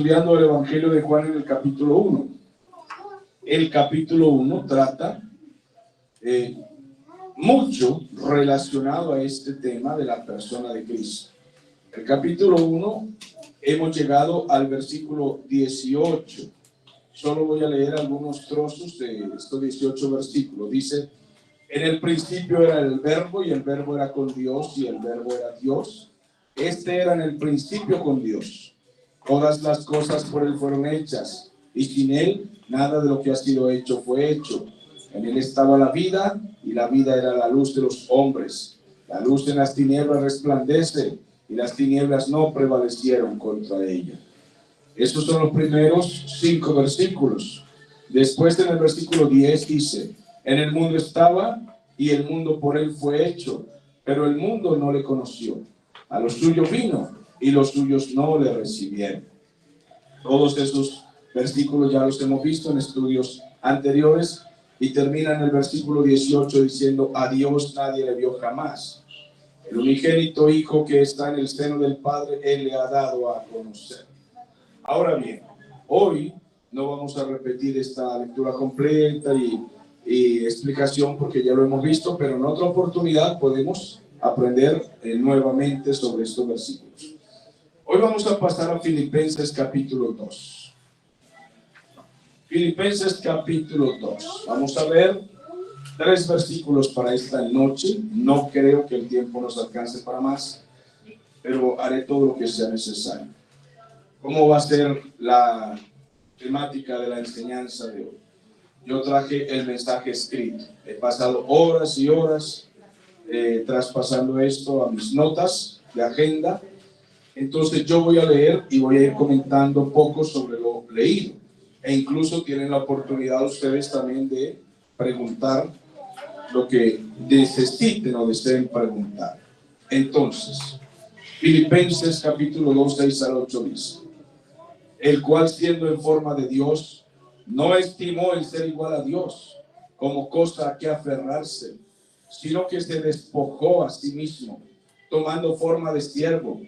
Estudiando el Evangelio de Juan en el capítulo 1. El capítulo 1 trata mucho relacionado a este tema de la persona de Cristo. El capítulo 1 hemos llegado al versículo 18. Solo voy a leer algunos trozos de estos 18 versículos. Dice: en el principio era el verbo, y el verbo era con Dios, y el verbo era Dios. Este era en el principio con Dios. Todas las cosas por él fueron hechas, y sin él nada de lo que ha sido hecho fue hecho. En él estaba la vida, y la vida era la luz de los hombres. La luz en las tinieblas resplandece, y las tinieblas no prevalecieron contra ella. Estos son los primeros 5 versículos. Después, en el versículo 10 dice: en el mundo estaba, y el mundo por él fue hecho, pero el mundo no le conoció. A los suyos vino, y los suyos no le recibieron. Todos esos versículos ya los hemos visto en estudios anteriores, y termina en el versículo 18 diciendo: a Dios nadie le vio jamás. El unigénito Hijo que está en el seno del Padre, Él le ha dado a conocer. Ahora bien, hoy no vamos a repetir esta lectura completa y explicación, porque ya lo hemos visto, pero en otra oportunidad podemos aprender nuevamente sobre estos versículos. Hoy vamos a pasar a Filipenses capítulo 2. Filipenses capítulo 2. Vamos a ver 3 versículos para esta noche. No creo que el tiempo nos alcance para más, pero haré todo lo que sea necesario. ¿Cómo va a ser la temática de la enseñanza de hoy? Yo traje el mensaje escrito. He pasado horas y horas traspasando esto a mis notas de agenda. Entonces yo voy a leer y voy a ir comentando poco sobre lo leído. E incluso tienen la oportunidad ustedes también de preguntar lo que necesiten o deseen preguntar. Entonces, Filipenses capítulo 2, 6 al 8 dice: el cual, siendo en forma de Dios, no estimó el ser igual a Dios como cosa a que aferrarse, sino que se despojó a sí mismo, tomando forma de siervo,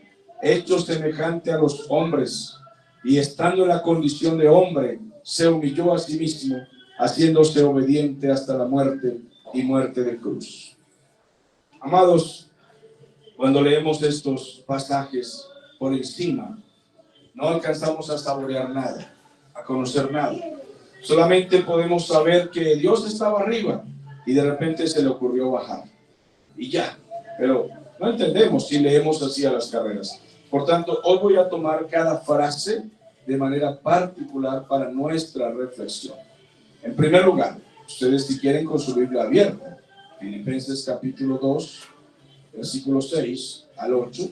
hecho semejante a los hombres, y estando en la condición de hombre, se humilló a sí mismo, haciéndose obediente hasta la muerte, y muerte de cruz. Amados, cuando leemos estos pasajes por encima, no alcanzamos a saborear nada, a conocer nada. Solamente podemos saber que Dios estaba arriba y de repente se le ocurrió bajar. Y ya, pero no entendemos si leemos así a las carreras. Por tanto, hoy voy a tomar cada frase de manera particular para nuestra reflexión. En primer lugar, ustedes, si quieren, con su Biblia abierta, Filipenses capítulo 2, versículos 6 al 8,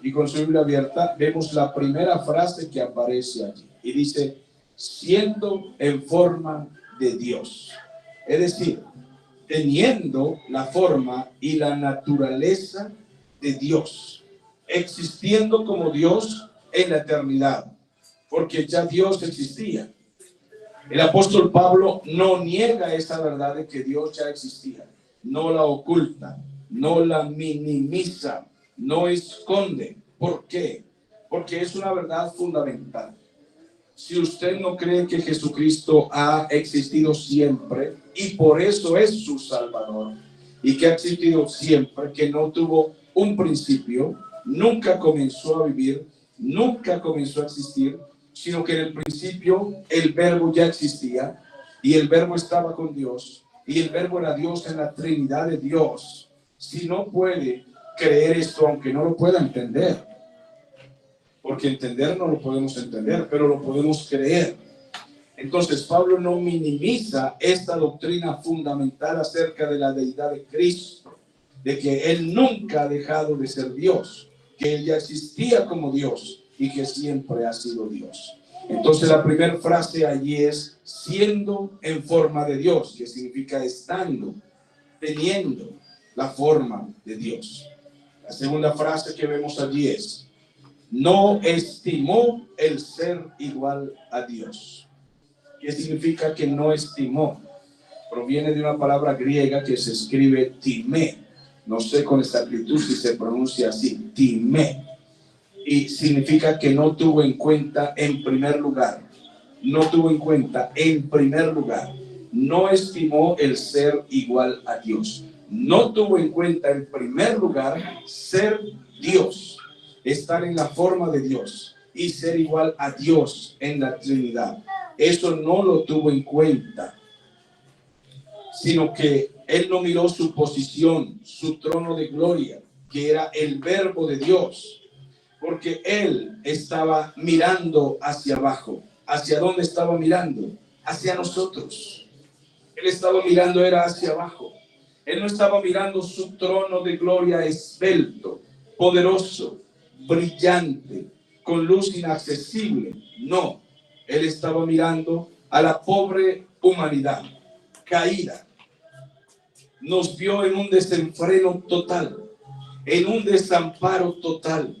y con su Biblia abierta vemos la primera frase que aparece allí, y dice: siendo en forma de Dios. Es decir, teniendo la forma y la naturaleza de Dios, existiendo como Dios en la eternidad, porque ya Dios existía. El apóstol Pablo no niega esa verdad de que Dios ya existía, no la oculta, no la minimiza, no esconde. ¿Por qué? Porque es una verdad fundamental. Si usted no cree que Jesucristo ha existido siempre y por eso es su Salvador, y que ha existido siempre, que no tuvo un principio, nunca comenzó a vivir, nunca comenzó a existir, sino que en el principio el verbo ya existía, y el verbo estaba con Dios, y el verbo era Dios en la Trinidad de Dios. Si no puede creer esto, aunque no lo pueda entender, porque entender no lo podemos entender, pero lo podemos creer. Entonces Pablo no minimiza esta doctrina fundamental acerca de la deidad de Cristo, de que Él nunca ha dejado de ser Dios, que Él ya existía como Dios y que siempre ha sido Dios. Entonces la primera frase allí es siendo en forma de Dios, que significa estando, teniendo la forma de Dios. La segunda frase que vemos allí es: no estimó el ser igual a Dios. ¿Qué significa que no estimó? Proviene de una palabra griega que se escribe timé. No sé con exactitud si se pronuncia así, timé. Y significa que no tuvo en cuenta en primer lugar. No tuvo en cuenta en primer lugar. No estimó el ser igual a Dios. No tuvo en cuenta en primer lugar ser Dios, estar en la forma de Dios y ser igual a Dios en la Trinidad. Eso no lo tuvo en cuenta, sino que él no miró su posición, su trono de gloria, que era el verbo de Dios, porque él estaba mirando hacia abajo. ¿Hacia dónde estaba mirando? Hacia nosotros. Él estaba mirando, era hacia abajo. Él no estaba mirando su trono de gloria esbelto, poderoso, brillante, con luz inaccesible. No, él estaba mirando a la pobre humanidad caída. Nos vio en un desenfreno total, en un desamparo total,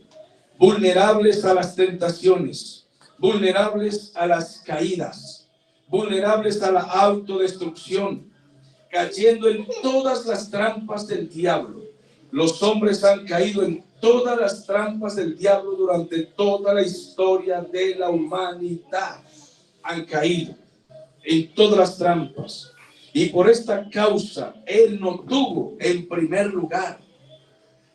vulnerables a las tentaciones, vulnerables a las caídas, vulnerables a la autodestrucción, cayendo en todas las trampas del diablo. Los hombres han caído en todas las trampas del diablo durante toda la historia de la humanidad. Han caído en todas las trampas. Y por esta causa, él no tuvo en primer lugar,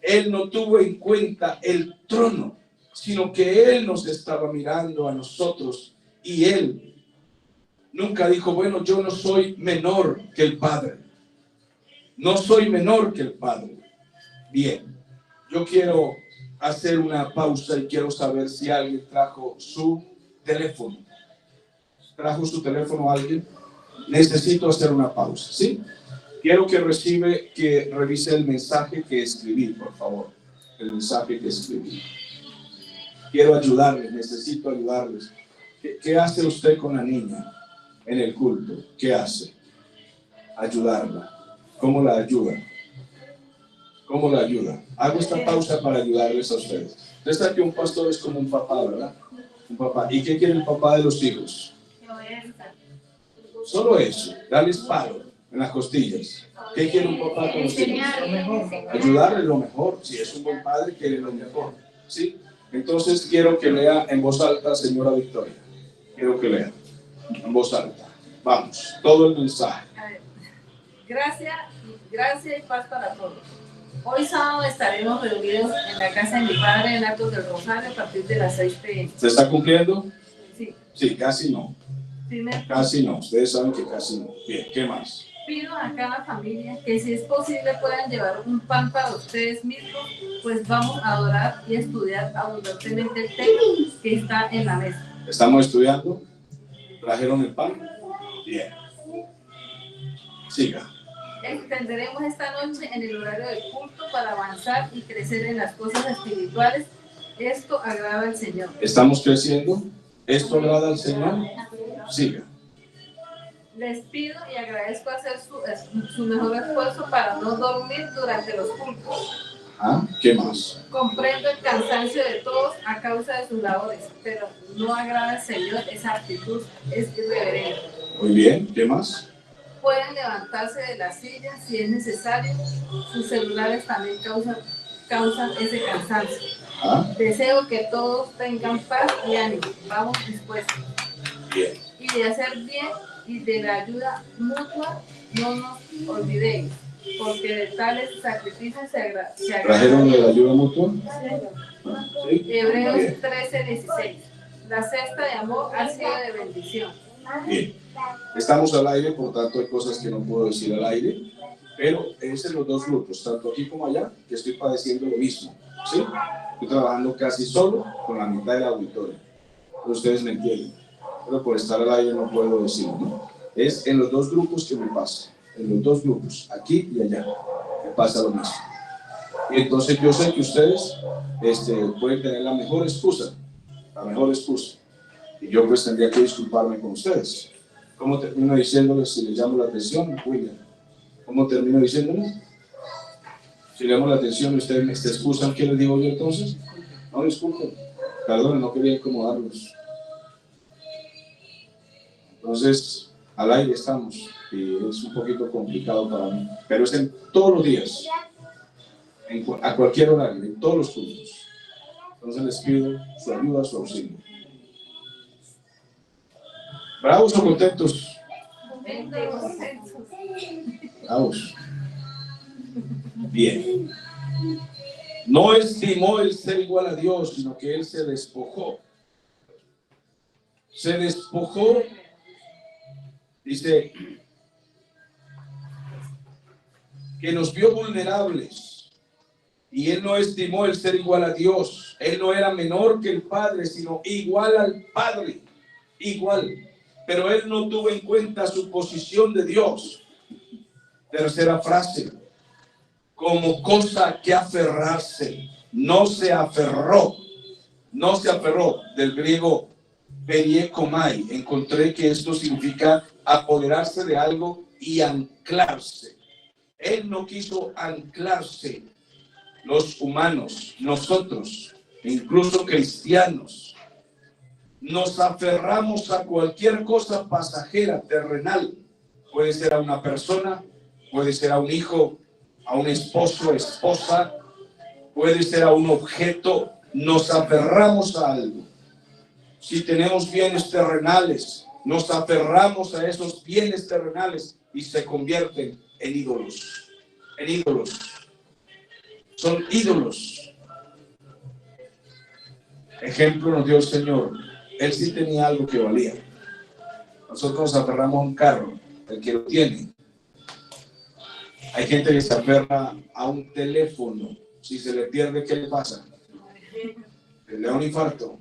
él no tuvo en cuenta el trono, sino que él nos estaba mirando a nosotros y él nunca dijo, bueno, yo no soy menor que el Padre. No soy menor que el Padre. Bien, yo quiero hacer una pausa y quiero saber si alguien trajo su teléfono. ¿Trajo su teléfono alguien? Necesito hacer una pausa, ¿sí? Quiero que revise el mensaje que escribí, por favor. El mensaje que escribí. Quiero ayudarles, necesito ayudarles. ¿Qué hace usted con la niña en el culto? ¿Qué hace? Ayudarla. ¿Cómo la ayuda? ¿Cómo la ayuda? Hago esta pausa para ayudarles a ustedes. Usted sabe que un pastor es como un papá, ¿verdad? Un papá. ¿Y qué quiere el papá de los hijos? Solo eso, darles palo en las costillas. ¿Qué quiere un papá con los hijos? Ayudarle lo mejor. Si es un buen padre, quiere lo mejor. ¿Sí? Entonces quiero que lea en voz alta, señora Victoria. Quiero que lea en voz alta. Vamos, todo el mensaje. Gracia y paz para todos. Hoy sábado estaremos reunidos en la casa de mi padre en Actos del Rosario a partir de las 6 p.m. ¿Se está cumpliendo? Sí. Sí, casi no. Casi no, ustedes saben que casi no. Bien, ¿qué más? Pido a cada familia que si es posible puedan llevar un pan para ustedes mismos, pues vamos a adorar y estudiar abundantemente el texto que está en la mesa. ¿Estamos estudiando? ¿Trajeron el pan? Bien. Siga. Extenderemos esta noche en el horario del culto para avanzar y crecer en las cosas espirituales. Esto agrada al Señor. ¿Estamos creciendo? ¿Esto agrada al Señor? Siga. Les pido y agradezco hacer su mejor esfuerzo para no dormir durante los cultos. ¿Qué más? Comprendo el cansancio de todos a causa de sus labores, pero no agrada al Señor, esa actitud es irreverente. Muy bien, ¿qué más? Pueden levantarse de la silla si es necesario. Sus celulares también causan ese cansancio. Deseo que todos tengan paz y ánimo. Vamos dispuestos. Bien. Y de hacer bien y de la ayuda mutua no nos olvidéis, porque de tales sacrificios se agradan. ¿Trajeron la ayuda mutua? Sí. Hebreos 13:16. La cesta de amor ha sido de bendición. Bien. Estamos al aire, por tanto hay cosas que no puedo decir al aire, pero es en los dos grupos, tanto aquí como allá, que estoy padeciendo lo mismo. ¿Sí? Estoy trabajando casi solo con la mitad del auditorio. Ustedes me entienden. Pero por estar al aire no puedo decirlo, ¿no? Es en los dos grupos que me pasa, en los dos grupos, aquí y allá, me pasa lo mismo. Y entonces yo sé que ustedes pueden tener la mejor excusa, y yo pues tendría que disculparme con ustedes. ¿Cómo termino diciéndoles si les llamo la atención, William? ¿Cómo termino diciéndoles? Si le llamo la atención y ustedes me excusan, ¿qué les digo yo entonces? No, disculpen, perdón, no quería incomodarlos. Entonces, al aire estamos y es un poquito complicado para mí, pero es en todos los días, a cualquier horario, en todos los turnos. Entonces les pido su ayuda, su auxilio. ¿Bravos o contentos? Bravos. Bien. No estimó el ser igual a Dios, sino que él se despojó. Se despojó, dice, que nos vio vulnerables. Y él no estimó el ser igual a Dios. Él no era menor que el Padre, sino igual al Padre. Igual. Pero él no tuvo en cuenta su posición de Dios. Tercera frase. Como cosa que aferrarse. No se aferró. No se aferró. Del griego periekomai. Encontré que esto significa apoderarse de algo y anclarse. Él no quiso anclarse. Los humanos, nosotros, incluso cristianos, nos aferramos a cualquier cosa pasajera, terrenal. Puede ser a una persona, puede ser a un hijo, a un esposo, esposa, puede ser a un objeto. Nos aferramos a algo. Si tenemos bienes terrenales, nos aferramos a esos bienes terrenales y se convierten en ídolos. En ídolos. Son ídolos. Ejemplo nos dio el Señor. Él sí tenía algo que valía. Nosotros nos aferramos a un carro, el que lo tiene. Hay gente que se aferra a un teléfono. Si se le pierde, ¿qué le pasa? Le da un infarto.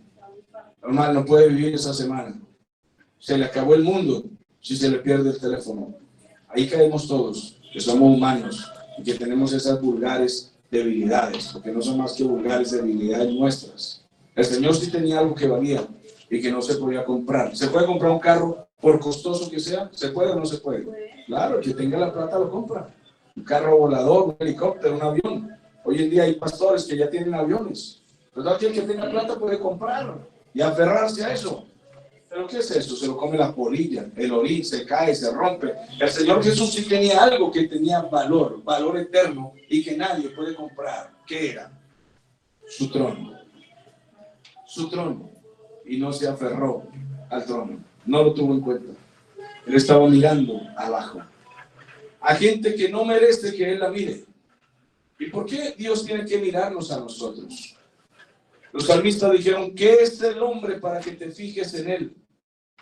Normal, no puede vivir esa semana. Se le acabó el mundo si se le pierde el teléfono. Ahí caemos todos, que somos humanos y que tenemos esas vulgares debilidades, porque no son más que vulgares debilidades nuestras. El Señor sí tenía algo que valía y que no se podía comprar. ¿Se puede comprar un carro por costoso que sea? ¿Se puede o no se puede? Claro, el que tenga la plata lo compra. Un carro volador, un helicóptero, un avión. Hoy en día hay pastores que ya tienen aviones. Pero aquel que tenga plata puede comprar y aferrarse a eso. ¿Pero qué es eso? Se lo come la polilla, el orín, se cae, se rompe. El Señor Jesús sí tenía algo que tenía valor, valor eterno y que nadie puede comprar. ¿Qué era? Su trono. Su trono. Y no se aferró al trono. No lo tuvo en cuenta. Él estaba mirando abajo. A gente que no merece que Él la mire. ¿Y por qué Dios tiene que mirarnos a nosotros? Los salmistas dijeron, ¿qué es el hombre para que te fijes en él?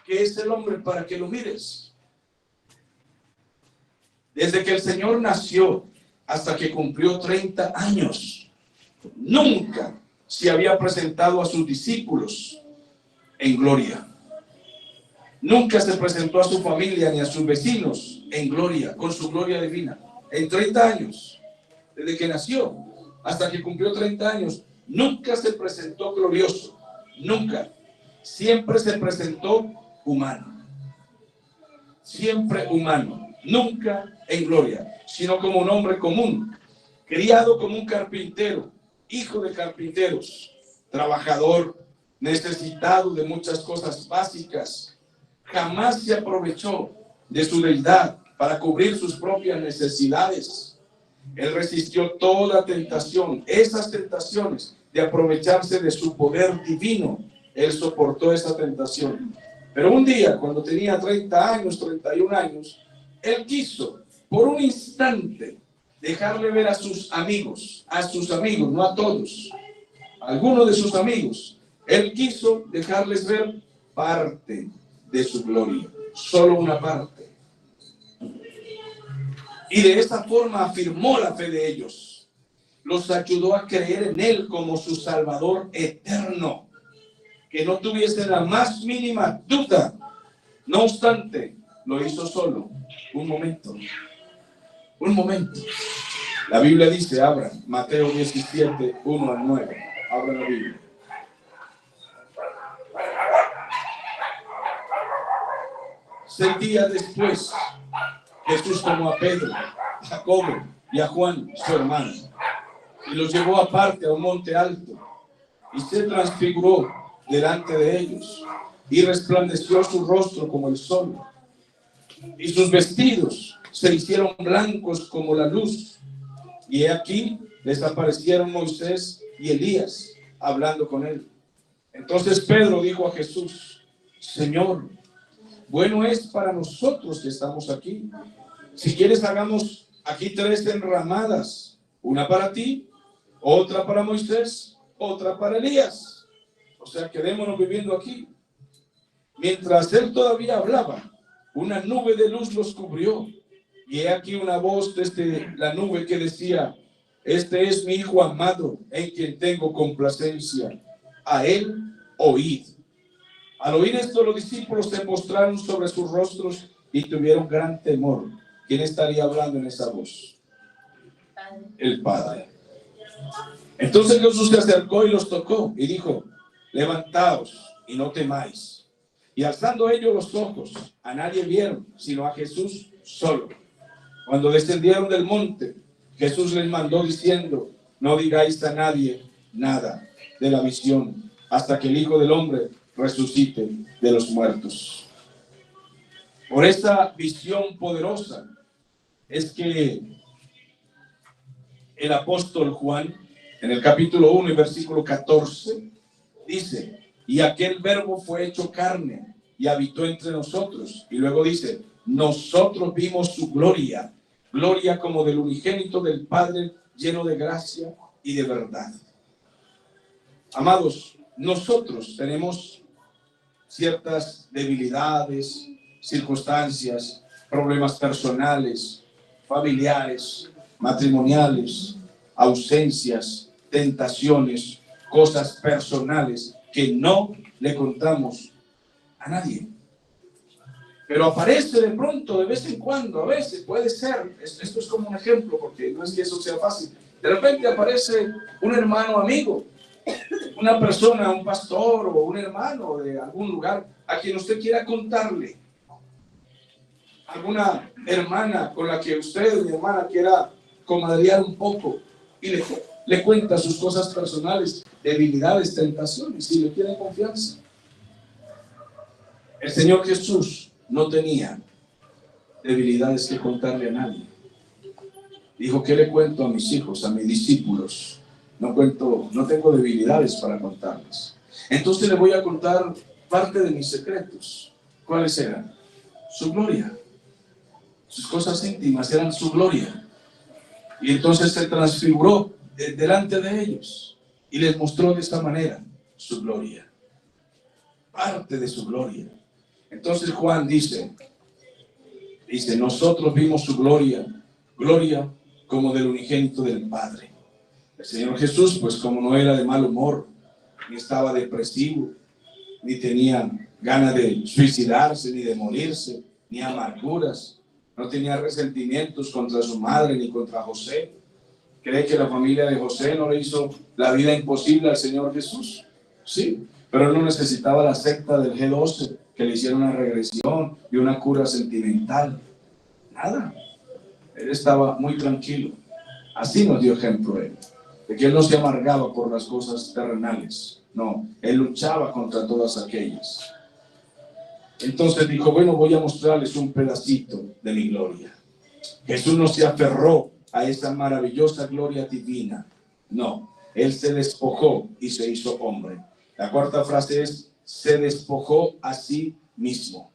¿Qué es el hombre para que lo mires? Desde que el Señor nació hasta que cumplió 30 años, nunca se había presentado a sus discípulos en gloria. Nunca se presentó a su familia ni a sus vecinos en gloria, con su gloria divina. En 30 años, desde que nació hasta que cumplió 30 años, nunca se presentó glorioso, nunca. Siempre se presentó humano. Siempre humano, nunca en gloria, sino como un hombre común, criado como un carpintero, hijo de carpinteros, trabajador, necesitado de muchas cosas básicas. Jamás se aprovechó de su deidad para cubrir sus propias necesidades. Él resistió toda tentación, esas tentaciones de aprovecharse de su poder divino. Él soportó esa tentación. Pero un día, cuando tenía 30 años, 31 años, él quiso, por un instante, dejarle ver a sus amigos, no a todos, a algunos de sus amigos. Él quiso dejarles ver parte de su gloria, solo una parte. Y de esa forma afirmó la fe de ellos. Los ayudó a creer en Él como su Salvador eterno, que no tuviesen la más mínima duda. No obstante, lo hizo solo un momento. Un momento. La Biblia dice, abra Mateo 17, 1 al 9. Abra la Biblia. Seis días después, Jesús tomó a Pedro, a Jacobo y a Juan, su hermano, y los llevó aparte a un monte alto, y se transfiguró delante de ellos, y resplandeció su rostro como el sol, y sus vestidos se hicieron blancos como la luz, y he aquí les aparecieron Moisés y Elías, hablando con él. Entonces Pedro dijo a Jesús: Señor, bueno es para nosotros que estamos aquí. Si quieres, hagamos aquí 3 enramadas, una para ti, otra para Moisés, otra para Elías. O sea, quedémonos viviendo aquí. Mientras él todavía hablaba, una nube de luz los cubrió. Y he aquí una voz desde la nube que decía: este es mi Hijo amado, en quien tengo complacencia. A él oíd. Al oír esto, los discípulos se postraron sobre sus rostros y tuvieron gran temor. ¿Quién estaría hablando en esa voz? El Padre. Entonces Jesús se acercó y los tocó y dijo: levantaos y no temáis. Y alzando ellos los ojos, a nadie vieron, sino a Jesús solo. Cuando descendieron del monte, Jesús les mandó diciendo: no digáis a nadie nada de la visión, hasta que el Hijo del Hombre resucite de los muertos. Por esta visión poderosa es que el apóstol Juan, en el capítulo 1 y versículo 14, dice: y aquel verbo fue hecho carne y habitó entre nosotros. Y luego dice: nosotros vimos su gloria, gloria como del unigénito del Padre, lleno de gracia y de verdad. Amados, nosotros tenemos ciertas debilidades, circunstancias, problemas personales, familiares, matrimoniales, ausencias, tentaciones, cosas personales que no le contamos a nadie. Pero aparece de pronto, de vez en cuando, a veces puede ser, esto es como un ejemplo, porque no es que eso sea fácil. De repente aparece un hermano amigo, una persona, un pastor o un hermano de algún lugar a quien usted quiera contarle. Alguna hermana con la que usted, mi hermana, quiera comadrear un poco y le cuenta sus cosas personales, debilidades, tentaciones, y le tiene confianza. El Señor Jesús no tenía debilidades que contarle a nadie. Dijo: ¿qué le cuento a mis hijos, a mis discípulos? No tengo debilidades para contarles. Entonces le voy a contar parte de mis secretos. ¿Cuáles eran? Su gloria. Sus cosas íntimas eran su gloria. Y entonces se transfiguró delante de ellos y les mostró de esta manera su gloria. Parte de su gloria. Entonces Juan dice, nosotros vimos su gloria, gloria como del unigénito del Padre. El Señor Jesús, pues como no era de mal humor, ni estaba depresivo, ni tenía ganas de suicidarse, ni de morirse, ni amarguras, no tenía resentimientos contra su madre, ni contra José. ¿Cree que la familia de José no le hizo la vida imposible al Señor Jesús? Sí, pero él no necesitaba la secta del G12, que le hiciera una regresión y una cura sentimental. Nada. Él estaba muy tranquilo. Así nos dio ejemplo él, de que él no se amargaba por las cosas terrenales. No, él luchaba contra todas aquellas. Entonces dijo, bueno, voy a mostrarles un pedacito de mi gloria. Jesús no se aferró a esa maravillosa gloria divina. No, él se despojó y se hizo hombre. La cuarta frase es, se despojó a sí mismo.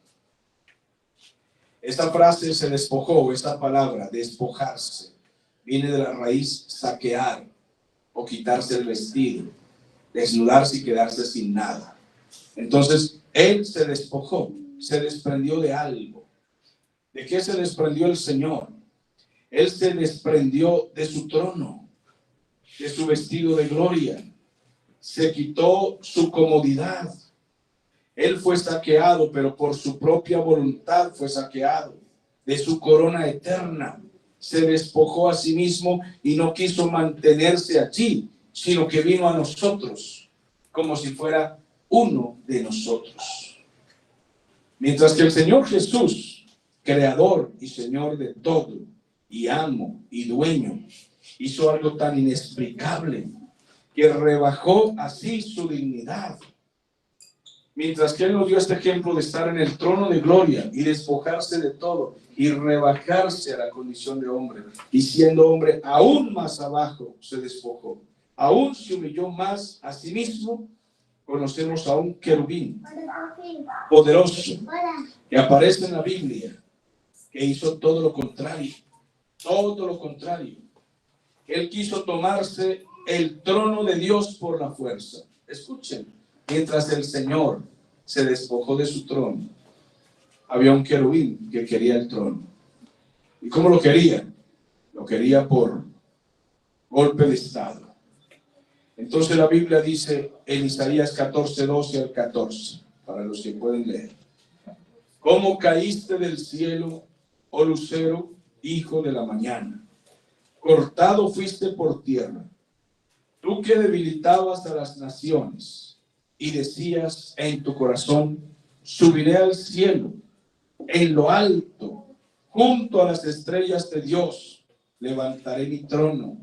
Esta frase, se despojó, esta palabra, despojarse, viene de la raíz saquear o quitarse el vestido, desnudarse y quedarse sin nada. Entonces, él se despojó, se desprendió de algo. ¿De qué se desprendió el Señor? Él se desprendió de su trono, de su vestido de gloria. Se quitó su comodidad. Él fue saqueado, pero por su propia voluntad fue saqueado de su corona eterna. Se despojó a sí mismo y no quiso mantenerse allí, sino que vino a nosotros como si fuera uno de nosotros. Mientras que el Señor Jesús, creador y Señor de todo, y amo y dueño, hizo algo tan inexplicable que rebajó así su dignidad. Mientras que Él nos dio este ejemplo de estar en el trono de gloria y despojarse de todo y rebajarse a la condición de hombre, y siendo hombre aún más abajo se despojó. aún se humilló más a sí mismo. Conocemos a un querubín poderoso que aparece en la Biblia, que hizo todo lo contrario. Él quiso tomarse el trono de Dios por la fuerza. Escuchen, mientras el Señor se despojó de su trono, había un querubín que quería el trono. ¿Y cómo lo quería? Lo quería por golpe de estado. Entonces la Biblia dice en Isaías 14, 12 al 14, para los que pueden leer: ¿Cómo caíste del cielo, oh lucero, hijo de la mañana? Cortado fuiste por tierra, tú que debilitabas a las naciones y decías en tu corazón: subiré al cielo, en lo alto, junto a las estrellas de Dios, levantaré mi trono.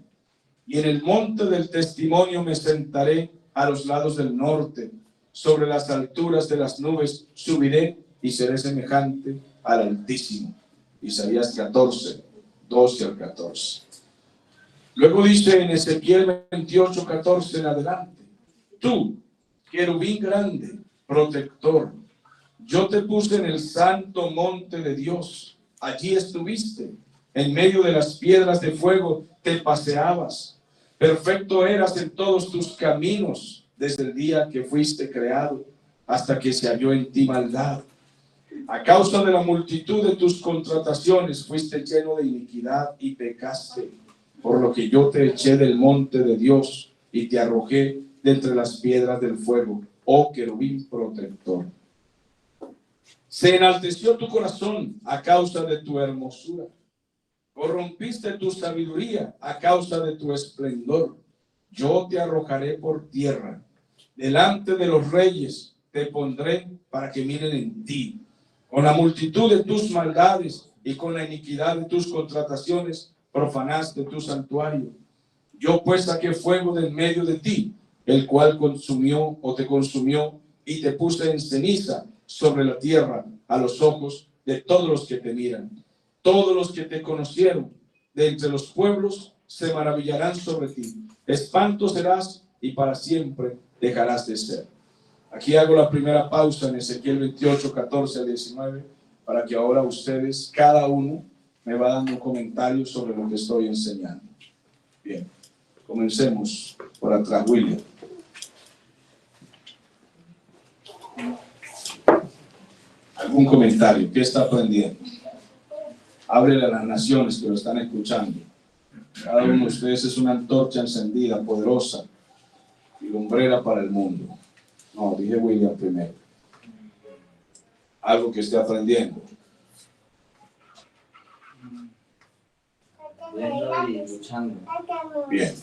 Y en el monte del testimonio me sentaré a los lados del norte. Sobre las alturas de las nubes subiré y seré semejante al Altísimo. Isaías 14, 12 al 14. Luego dice en Ezequiel 28, 14 en adelante: tú, querubín grande, protector, yo te puse en el santo monte de Dios. Allí estuviste, en medio de las piedras de fuego te paseabas. Perfecto eras en todos tus caminos, desde el día que fuiste creado hasta que se halló en ti maldad. A causa de la multitud de tus contrataciones fuiste lleno de iniquidad y pecaste, por lo que yo te eché del monte de Dios y te arrojé de entre las piedras del fuego, oh querubín protector. Se enalteció tu corazón a causa de tu hermosura. Corrompiste tu sabiduría a causa de tu esplendor. Yo te arrojaré por tierra. Delante de los reyes te pondré para que miren en ti. Con la multitud de tus maldades y con la iniquidad de tus contrataciones profanaste tu santuario. Yo pues saqué fuego de en medio de ti, el cual consumió o te consumió, y te puse en ceniza sobre la tierra a los ojos de todos los que te miran. Todos los que te conocieron de entre los pueblos se maravillarán sobre ti. Espanto serás y para siempre dejarás de ser. Aquí hago la primera pausa en Ezequiel 28, 14 al 19, para que ahora ustedes, cada uno, me va dando un comentario sobre lo que estoy enseñando. Bien, comencemos por atrás, William. ¿Algún comentario? ¿Qué está aprendiendo? Ábrele a las naciones que lo están escuchando. Cada uno de ustedes es una antorcha encendida, poderosa y lumbrera para el mundo. No, dije William primero. Algo que esté aprendiendo. Viendo y luchando. Bien.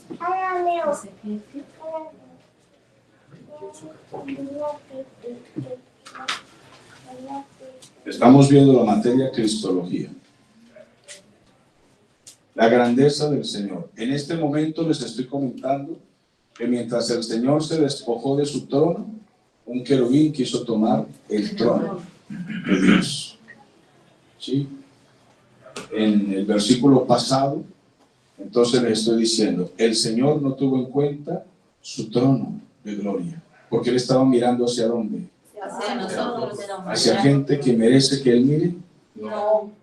Estamos viendo la materia cristología. La grandeza del Señor. En este momento les estoy comentando que mientras el Señor se despojó de su trono, un querubín quiso tomar el trono de Dios. ¿Sí? En el versículo pasado, entonces les estoy diciendo, el Señor no tuvo en cuenta su trono de gloria, porque Él estaba mirando hacia dónde. Hacia nosotros. Hacia gente que merece que Él mire. No.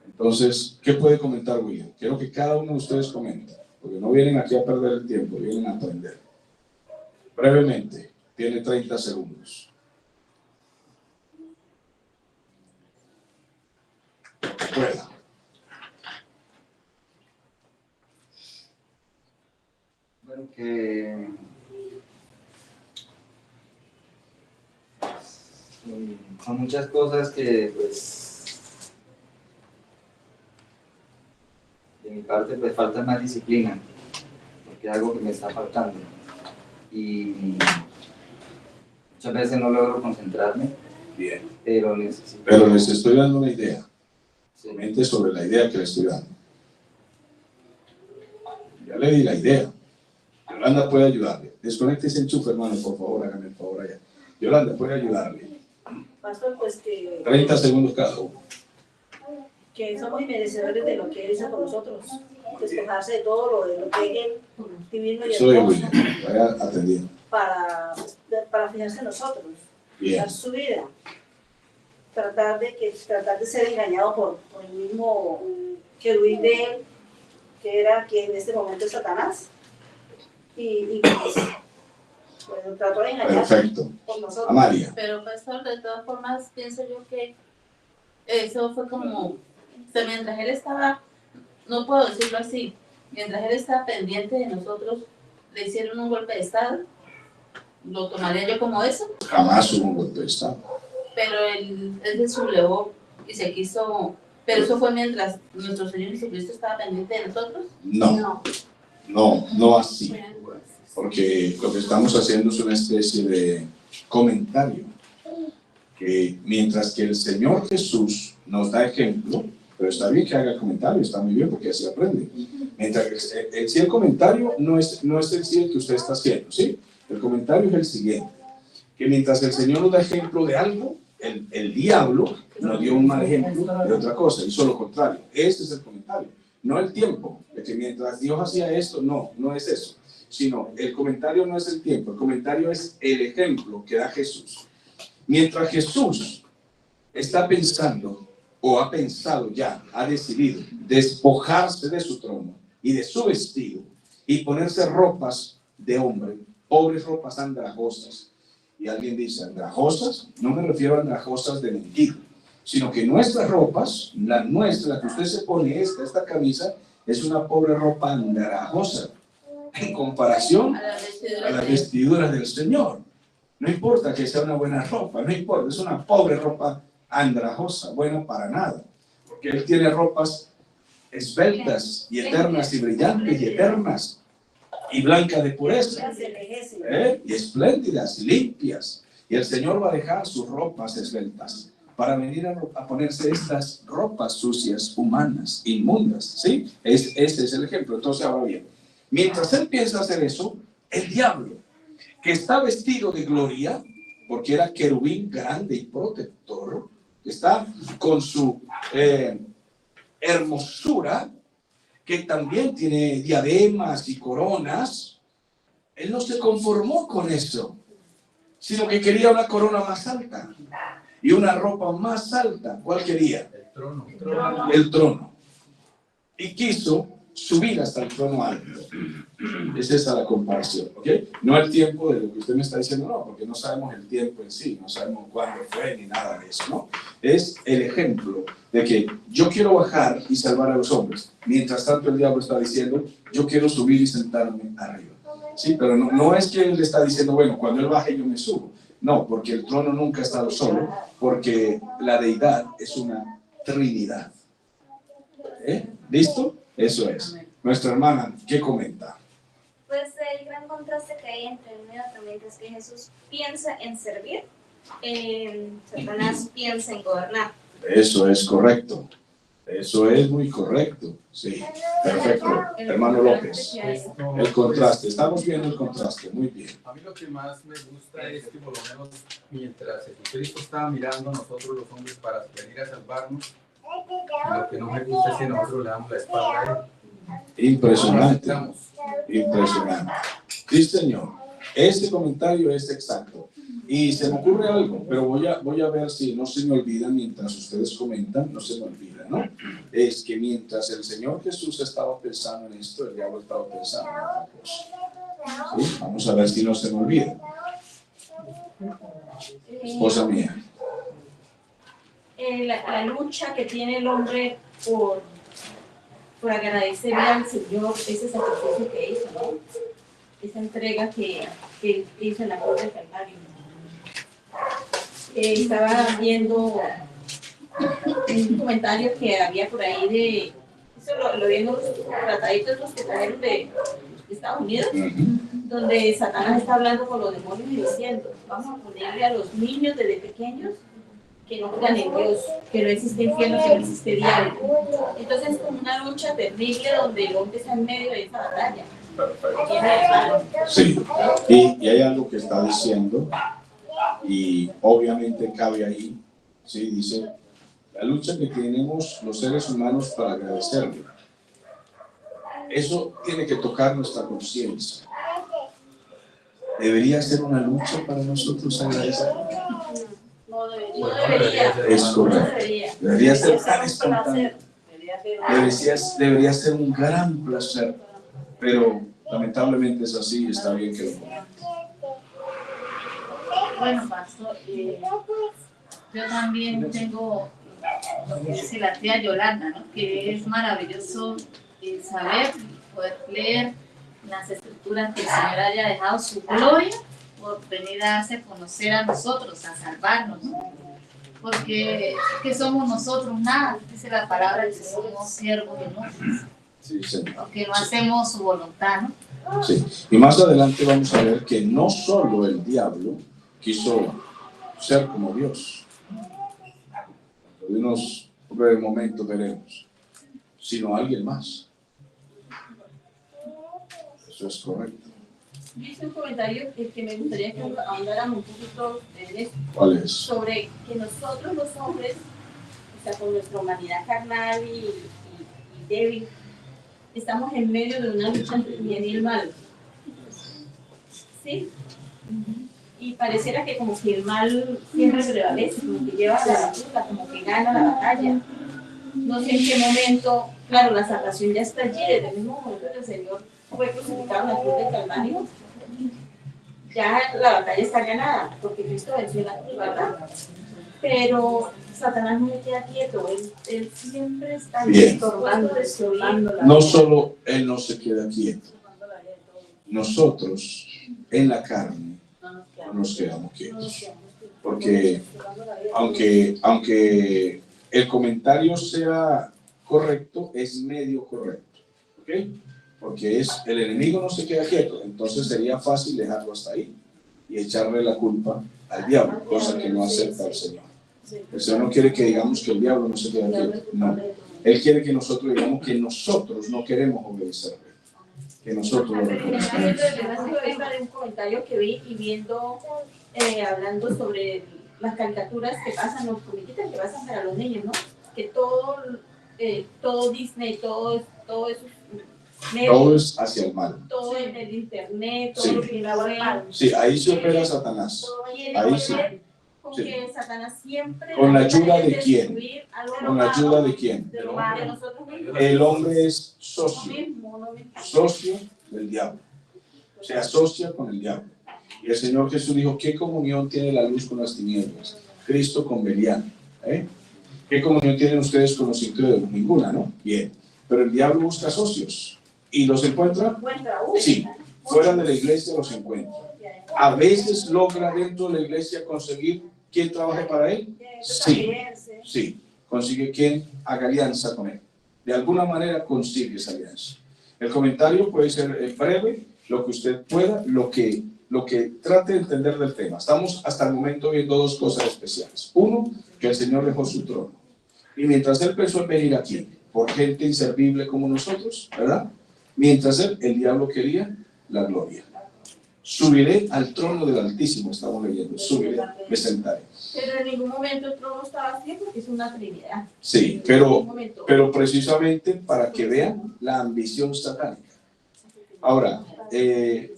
Entonces, ¿qué puede comentar William? Quiero que cada uno de ustedes comente, porque no vienen aquí a perder el tiempo, vienen a aprender. Brevemente, tiene 30 segundos. Pueda. Bueno, que son muchas cosas que pues de mi parte pues falta más disciplina, porque es algo que me está faltando y muchas veces no logro concentrarme. Bien. Pero necesito. Pero les estoy dando una idea. Sí. Comente sobre la idea que les estoy dando. Ya le di la idea. Yolanda puede ayudarle. Desconecte ese enchufe, hermano, por favor, hágame el favor allá. Yolanda puede ayudarle. Pastor, pues que... 30 segundos cada uno. que somos inmerecedores de lo que Él hizo por nosotros, despojarse de todo lo que Él divino y hermoso, vaya atendiendo, para fijarse en nosotros, dar su vida, tratar de ser engañado por el mismo querubín de Él, que en este momento es Satanás, y pues trató de engañarse por nosotros. Amalia. Pero pastor, de todas formas pienso yo que eso fue como, o sea, mientras él estaba, no puedo decirlo así, mientras él estaba pendiente de nosotros, le hicieron un golpe de estado, ¿lo tomaría yo como eso? Jamás hubo un golpe de estado. Pero él se sublevó y se quiso, pero eso fue mientras nuestro Señor Jesucristo estaba pendiente de nosotros. No así, porque lo que estamos haciendo es una especie de comentario, que mientras que el Señor Jesús nos da ejemplo, pero está bien que haga comentario, está muy bien porque así aprende. Mientras que el comentario no es el sí que usted está haciendo, ¿sí? El comentario es el siguiente, que mientras el Señor nos da ejemplo de algo, el diablo nos dio un mal ejemplo de otra cosa, hizo lo contrario. Ese es el comentario, no el tiempo, de que mientras Dios hacía esto, no es eso, sino el comentario no es el tiempo, el comentario es el ejemplo que da Jesús. Mientras Jesús está pensando, o ha pensado ya, ha decidido despojarse de su trono y de su vestido y ponerse ropas de hombre, pobres ropas andrajosas. Y alguien dice, ¿andrajosas? No me refiero a andrajosas de mentir, sino que nuestras ropas, la que usted se pone, esta camisa, es una pobre ropa andrajosa en comparación a las vestiduras del Señor. No importa que sea una buena ropa, no importa, es una pobre ropa andrajosa, buena para nada, porque Él tiene ropas esbeltas y eternas y brillantes y eternas y blancas de pureza, y espléndidas y limpias, y el Señor va a dejar sus ropas esbeltas para venir a ponerse estas ropas sucias, humanas, inmundas, ¿sí? Ese es el ejemplo. Entonces, ahora bien, mientras Él piensa hacer eso, el diablo, que está vestido de gloria, porque era querubín grande y protector, que está con su hermosura, que también tiene diademas y coronas, él no se conformó con eso, sino que quería una corona más alta y una ropa más alta. ¿Cuál quería? El trono. Y quiso subir hasta el trono alto. Es esa la comparación, ¿ok? No el tiempo de lo que usted me está diciendo, no, porque no sabemos el tiempo en sí, no sabemos cuándo fue ni nada de eso, ¿no? Es el ejemplo de que yo quiero bajar y salvar a los hombres. Mientras tanto el diablo está diciendo, yo quiero subir y sentarme arriba. Sí, pero no es que él le está diciendo, bueno, cuando él baje yo me subo. No, porque el trono nunca ha estado solo, porque la deidad es una trinidad. ¿Listo? Eso es. Nuestra hermana, ¿qué comenta? Pues el gran contraste que hay entre el Nuevo Testamento es que Jesús piensa en servir, Satanás piensa en gobernar. Eso es correcto. Eso es muy correcto. Sí, perfecto. Hermano López, el contraste. Estamos viendo el contraste. Muy bien. A mí lo que más me gusta es que por lo menos mientras Jesucristo estaba mirando a nosotros los hombres para venir a salvarnos, lo que no me gusta es que nosotros le damos la espalda a él. Impresionante. Impresionante. Sí, señor. Este comentario es exacto. Y se me ocurre algo, pero voy a ver si no se me olvida mientras ustedes comentan, no se me olvida, ¿no? Es que mientras el Señor Jesús estaba pensando en esto, el diablo estaba pensando en otra cosa. ¿Sí? Vamos a ver si no se me olvida. Esposa mía. La lucha que tiene el hombre por agradecerle al Señor ese sacrificio que hizo, ¿no? Esa entrega que hizo en la cruz del Calvario. Estaba viendo un comentario que había por ahí de, eso lo vi en los trataditos los que trajeron de Estados Unidos, donde Satanás está hablando con los demonios y diciendo, vamos a ponerle a los niños desde pequeños que no crean en Dios, que no existe infierno, que no existe diablo. Entonces es como una lucha terrible donde el hombre está en medio de esa batalla. Sí, y hay algo que está diciendo y obviamente cabe ahí, sí, dice La lucha que tenemos los seres humanos para agradecerle. Eso tiene que tocar nuestra conciencia. ¿Debería ser una lucha para nosotros agradecer? No debería. Es correcto. Debería ser tan espontáneo. Debería ser un gran placer. Pero lamentablemente es así y está bien que lo pongan. Bueno, pastor, yo también tengo lo que dice la tía Yolanda, ¿no? Que es maravilloso saber, poder leer las escrituras que el Señor haya dejado su gloria por venir a darse a conocer a nosotros, a salvarnos, ¿no? Porque ¿qué somos nosotros? Nada, dice la palabra que somos siervos inútiles, Sí, sí. porque no hacemos su voluntad, ¿no? Sí. Y más adelante vamos a ver que no solo el diablo quiso ser como Dios, en unos breves momentos veremos, sino alguien más. Eso es correcto. Hice un comentario que me gustaría que ahondáramos un poquito en esto. ¿Cuál es? Sobre que nosotros los hombres, o sea, con nuestra humanidad carnal y débil, estamos en medio de una lucha entre el bien y el mal. ¿Sí? Y pareciera que como que el mal siempre prevalece, como que lleva la batuta, como que gana la batalla. No sé en qué momento, claro, la salvación ya está allí, desde el mismo momento que el Señor fue crucificado en la cruz del Calvario, ya la batalla está ganada, porque Cristo venció la cruz, ¿verdad? Pero Satanás no se queda quieto, él siempre está estorbando, destruyendo. No solo él no se queda quieto, nosotros en la carne no nos quedamos quietos, porque aunque el comentario sea correcto, es medio correcto, ¿ok? Porque el enemigo no se queda quieto, entonces sería fácil dejarlo hasta ahí y echarle la culpa al diablo, cosa que no acepta el Señor. El Señor no quiere que digamos que el diablo no se queda quieto, no. Él quiere que nosotros digamos que nosotros no queremos obedecerle, que nosotros lo reconozcamos. De un comentario que vi y viendo, hablando sobre las caricaturas que pasan, los comiquitas que pasan para los niños, ¿no? Que todo Disney, todo eso, todo es hacia el mal. todo en el internet, todo Sí. lo que la Sí, ahí se opera Satanás. Ahí sí. Porque Satanás siempre. ¿Con la ayuda de quién? Algo ¿Con la ayuda de quién? de lo malo de nosotros mismos. El hombre es socio Mismo. del diablo. Se asocia con el diablo. Y el Señor Jesús dijo, ¿qué comunión tiene la luz con las tinieblas? Cristo con Belial. ¿Qué comunión tienen ustedes con los incrédulos? Ninguna, ¿no? Bien. Pero el diablo busca socios. ¿Y los encuentra? Sí. Fuera de la iglesia los encuentra. A veces logra dentro de la iglesia conseguir quien trabaje para él. Sí. Sí. Consigue quien haga alianza con él. De alguna manera consigue esa alianza. El comentario puede ser breve, lo que usted pueda, lo que trate de entender del tema. Estamos hasta el momento viendo dos cosas especiales. Uno, que el Señor dejó su trono. Y mientras Él pensó en venir aquí, por gente inservible como nosotros, ¿verdad? Mientras el diablo quería la gloria. Subiré al trono del Altísimo, estamos leyendo. Subiré, me sentaré. Pero en ningún momento el trono estaba así porque es una trinidad. Sí, pero precisamente para que vean la ambición satánica. Ahora,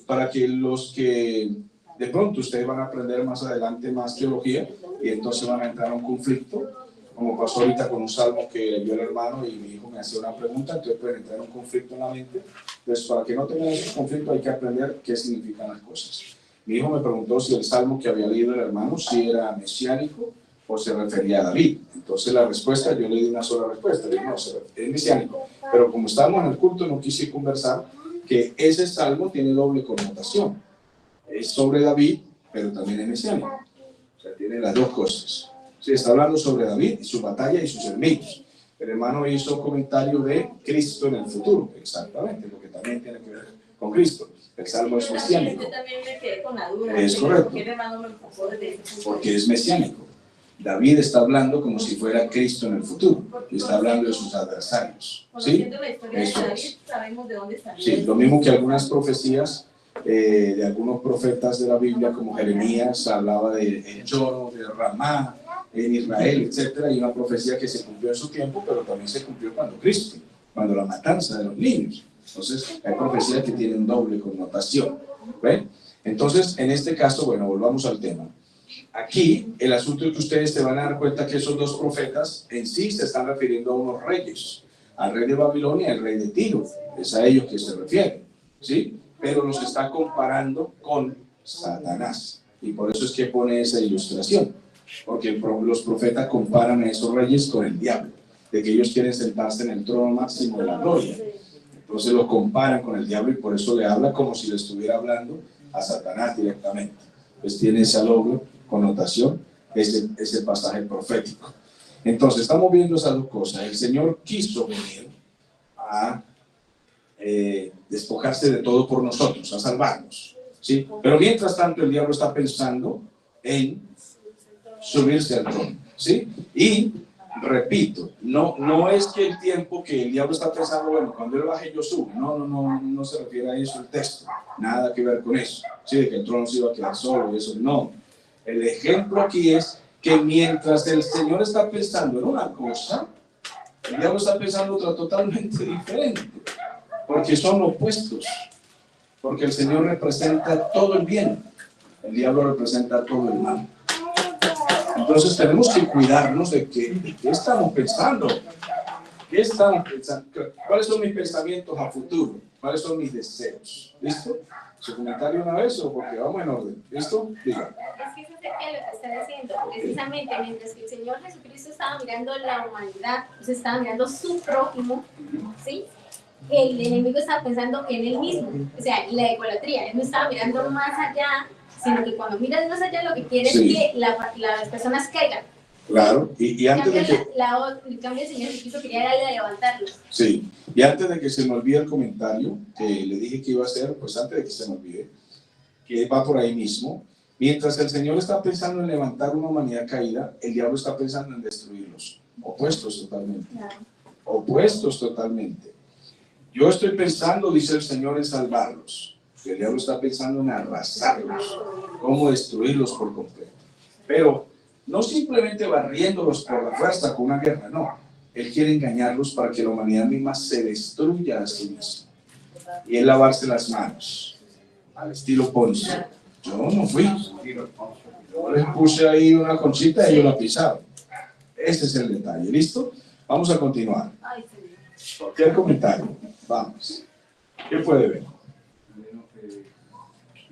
para que los que de pronto ustedes van a aprender más adelante más teología y entonces van a entrar a un conflicto, como pasó ahorita con un salmo que vio el hermano y mi hijo me hacía una pregunta, entonces pueden entrar en un conflicto en la mente. Entonces, para que no tengan esos conflictos hay que aprender qué significan las cosas. Mi hijo me preguntó si el salmo que había leído el hermano si era mesiánico o se refería a David. Entonces la respuesta, yo le di una sola respuesta, le dije, no, es mesiánico. Pero como estábamos en el culto, no quise conversar que ese salmo tiene doble connotación. Es sobre David, pero también es mesiánico. O sea, tiene las dos cosas. Sí, está hablando sobre David y su batalla y sus enemigos. El hermano hizo un comentario de Cristo en el futuro, exactamente, porque también tiene que ver con Cristo. El salmo es mesiánico. Yo también me quedé con la duda. Es correcto. Porque es mesiánico. David está hablando como si fuera Cristo en el futuro. Y está hablando de sus adversarios. ¿Sí? Eso es. Sabemos de dónde salió. Sí, lo mismo que algunas profecías de algunos profetas de la Biblia, como Jeremías, hablaba de Lloro, de Ramá, en Israel, etcétera, y una profecía que se cumplió en su tiempo, pero también se cumplió cuando Cristo, cuando la matanza de los niños. Entonces, hay profecías que tienen doble connotación. ¿Ven? Entonces, en este caso, bueno, volvamos al tema. Aquí, el asunto es que ustedes se van a dar cuenta que esos dos profetas en sí se están refiriendo a unos reyes, al rey de Babilonia y al rey de Tiro. Es a ellos que se refieren, ¿sí? Pero los está comparando con Satanás. Y por eso es que pone esa ilustración. Porque los profetas comparan a esos reyes con el diablo, de que ellos quieren sentarse en el trono máximo de la gloria. Entonces lo comparan con el diablo y por eso le habla como si le estuviera hablando a Satanás directamente. Pues tiene esa doble connotación, ese pasaje profético. Entonces estamos viendo esas dos cosas. El Señor quiso venir a despojarse de todo por nosotros, a salvarnos, ¿sí? Pero mientras tanto el diablo está pensando en subirse al trono, ¿sí? Y repito, no es que el tiempo que el diablo está pensando, bueno, cuando él baje yo subo, no se refiere a eso el texto, nada que ver con eso, ¿sí? De que el trono se iba a quedar solo, eso no. El ejemplo aquí es que mientras el Señor está pensando en una cosa, el diablo está pensando otra totalmente diferente, porque son opuestos, porque el Señor representa todo el bien, el diablo representa todo el mal. Entonces tenemos que cuidarnos de qué estamos pensando. ¿Qué estamos pensando? ¿Cuáles son mis pensamientos a futuro? ¿Cuáles son mis deseos? ¿Listo? ¿Su comentario una vez o porque vamos en orden? ¿Listo? Diga. Es que eso es lo que está diciendo. Precisamente mientras que el Señor Jesucristo estaba mirando la humanidad, pues estaba mirando su prójimo, ¿sí? El enemigo estaba pensando en él mismo, o sea, la idolatría. Él no estaba mirando más allá, sino que cuando miras más allá lo que quiere es que las personas caigan. Claro, y antes de que... El cambio del Señor Jesucristo quería darle a levantarlos. Sí, y antes de que se me olvide el comentario que le dije que iba a hacer, pues antes de que se me olvide, que va por ahí mismo, mientras el Señor está pensando en levantar una humanidad caída, el diablo está pensando en destruirlos, opuestos totalmente, opuestos totalmente. Yo estoy pensando, dice el Señor, en salvarlos, el diablo está pensando en arrasarlos, cómo destruirlos por completo, pero no simplemente barriéndolos por la fuerza con una guerra, no. Él quiere engañarlos para que la humanidad misma se destruya a sí misma. Y él lavarse las manos, al estilo Poncio. Yo no fui. Yo les puse ahí una conchita y ellos la pisaron. Ese es el detalle. ¿Listo? Vamos a continuar. Cualquier comentario. Vamos. ¿Qué puede ver?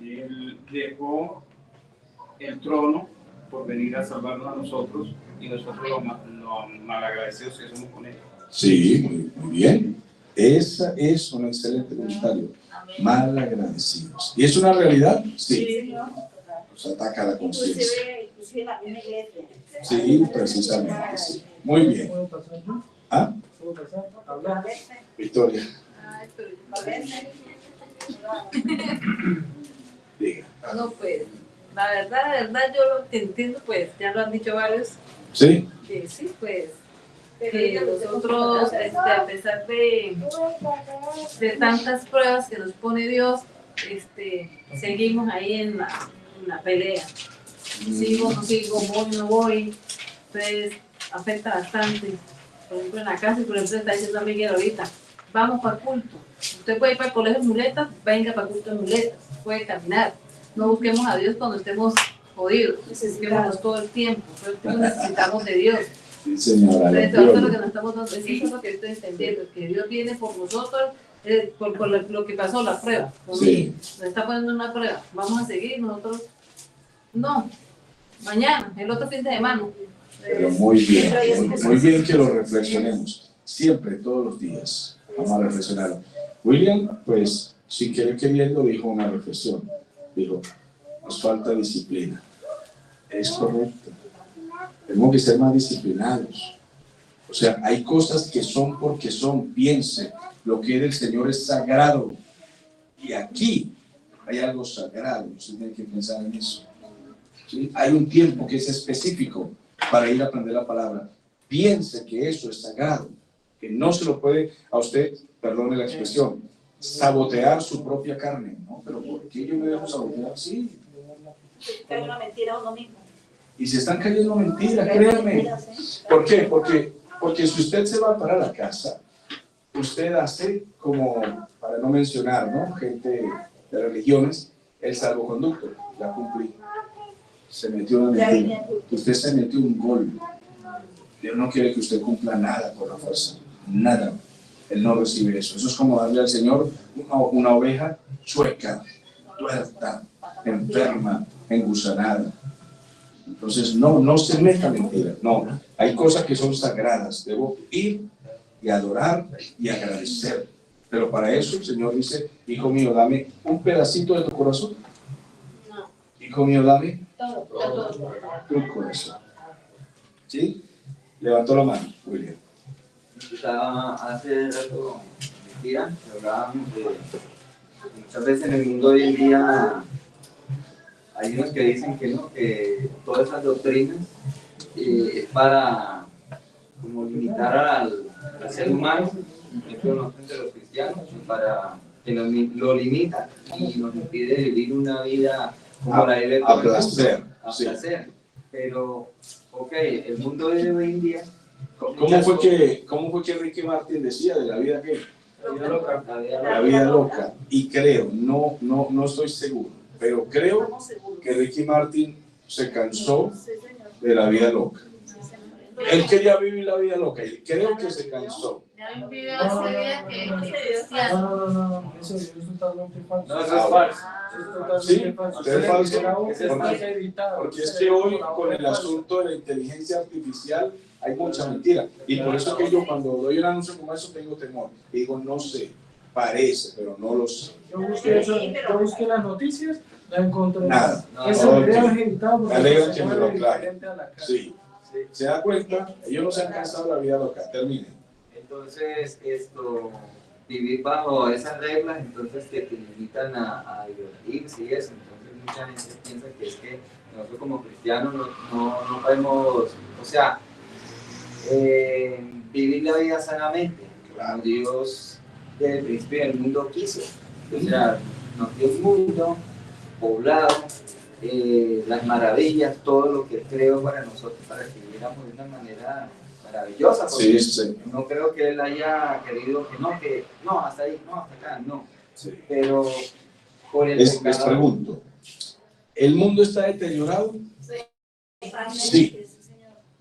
Él dejó el trono por venir a salvarnos a nosotros y nosotros lo malagradecidos que somos con él. Sí, muy bien. Esa es un excelente comentario. Malagradecidos. ¿Y es una realidad? Sí. Nos ataca la conciencia. Sí, precisamente. Sí. Muy bien. ¿Ah? Victoria. Diga. No, pues, la verdad, yo lo que entiendo, pues, ya lo han dicho varios. ¿Sí? Que sí, pues, que nosotros, a pesar de tantas pruebas que nos pone Dios, seguimos ahí en la pelea. Sigo, no sigo, voy, no voy. Entonces, afecta bastante. Por ejemplo, en la casa, y por ejemplo, está diciendo a Miguel ahorita, vamos para el culto. Usted puede ir para el colegio en muletas, venga para el culto en muletas, puede caminar. No busquemos a Dios cuando estemos jodidos, busquémonos todo el tiempo, pero necesitamos de Dios. Sí, señora. Entonces, ahorita lo que nos estamos dando, eso es lo que estoy entendiendo, que Dios viene por nosotros, por lo que pasó, la prueba. Sí. Nos está poniendo una prueba, vamos a seguir, nosotros, no, mañana, el otro fin de semana. Pero muy bien que lo reflexionemos, siempre, todos los días, vamos a reflexionar. William, pues, sin querer queriendo, dijo una reflexión, dijo, nos falta disciplina. Es correcto, tenemos que ser más disciplinados. O sea, hay cosas que son porque son, piense, lo que es del Señor es sagrado, y aquí hay algo sagrado, usted tiene que pensar en eso. ¿Sí? Hay un tiempo que es específico para ir a aprender la palabra. Piense que eso es sagrado, que no se lo puede a usted, perdone la expresión, sabotear su propia carne, ¿no? Pero ¿por qué yo me dejo sabotear? Sí. Es una mentira a uno mismo. Y se están cayendo mentiras, créanme. ¿Por qué? Porque si usted se va para la casa, usted hace como, para no mencionar, ¿no? Gente de religiones, el salvoconducto. Ya cumplí. Se metió una mentira. Usted se metió un gol. Dios no quiere que usted cumpla nada por la fuerza. Nada. Él no recibe eso. Eso es como darle al Señor una oveja chueca, tuerta, enferma, engusanada. Entonces, no se meta mentira. No, hay cosas que son sagradas. Debo ir y adorar y agradecer. Pero para eso el Señor dice, hijo mío, dame un pedacito de tu corazón. No. Hijo mío, dame Todo. tu corazón. ¿Sí? Levantó la mano, William. Estaba hace rato, mentira, hablábamos de muchas veces en el mundo hoy en día hay unos que dicen que no, que todas esas doctrinas es para como limitar al ser humano, no entre los cristianos, para que lo limita y nos impide vivir una vida como la de a placer. A Sí. placer. Pero, ok, el mundo de hoy en día. ¿Cómo fue que Ricky Martin decía de la vida que? La vida loca. Y creo, no estoy seguro, pero creo que Ricky Martin se cansó de la vida loca. Él quería vivir la vida loca y creo que se cansó. Ya vivió esa vida que No, eso es totalmente falso. No, eso es falso. Sí, es falso. Editado. Porque es que hoy con el asunto de la inteligencia artificial hay mucha mentira. Y por eso que yo cuando doy un anuncio como eso tengo temor. Digo, no sé, parece, pero no lo sé. Yo busqué las noticias, no encontré nada. Ese video es editado. Me alegra que me lo aclare. Sí. ¿Se da cuenta? Ellos no se han cansado de la vida loca. Termine. Entonces, vivir bajo esas reglas, entonces que te limitan a divertirse y eso. Entonces, mucha gente piensa que es que nosotros como cristianos no podemos, o sea, vivir la vida sanamente, como Dios desde el principio del mundo quiso. O sea, nos dio un mundo poblado, las maravillas, todo lo que Él creó para nosotros, para que viviéramos de una manera maravillosa. Sí, sí. No creo que Él haya querido que no, hasta ahí, no, hasta acá, no. Sí. Pero por el Les pecado, pregunto, ¿el mundo está deteriorado? Sí.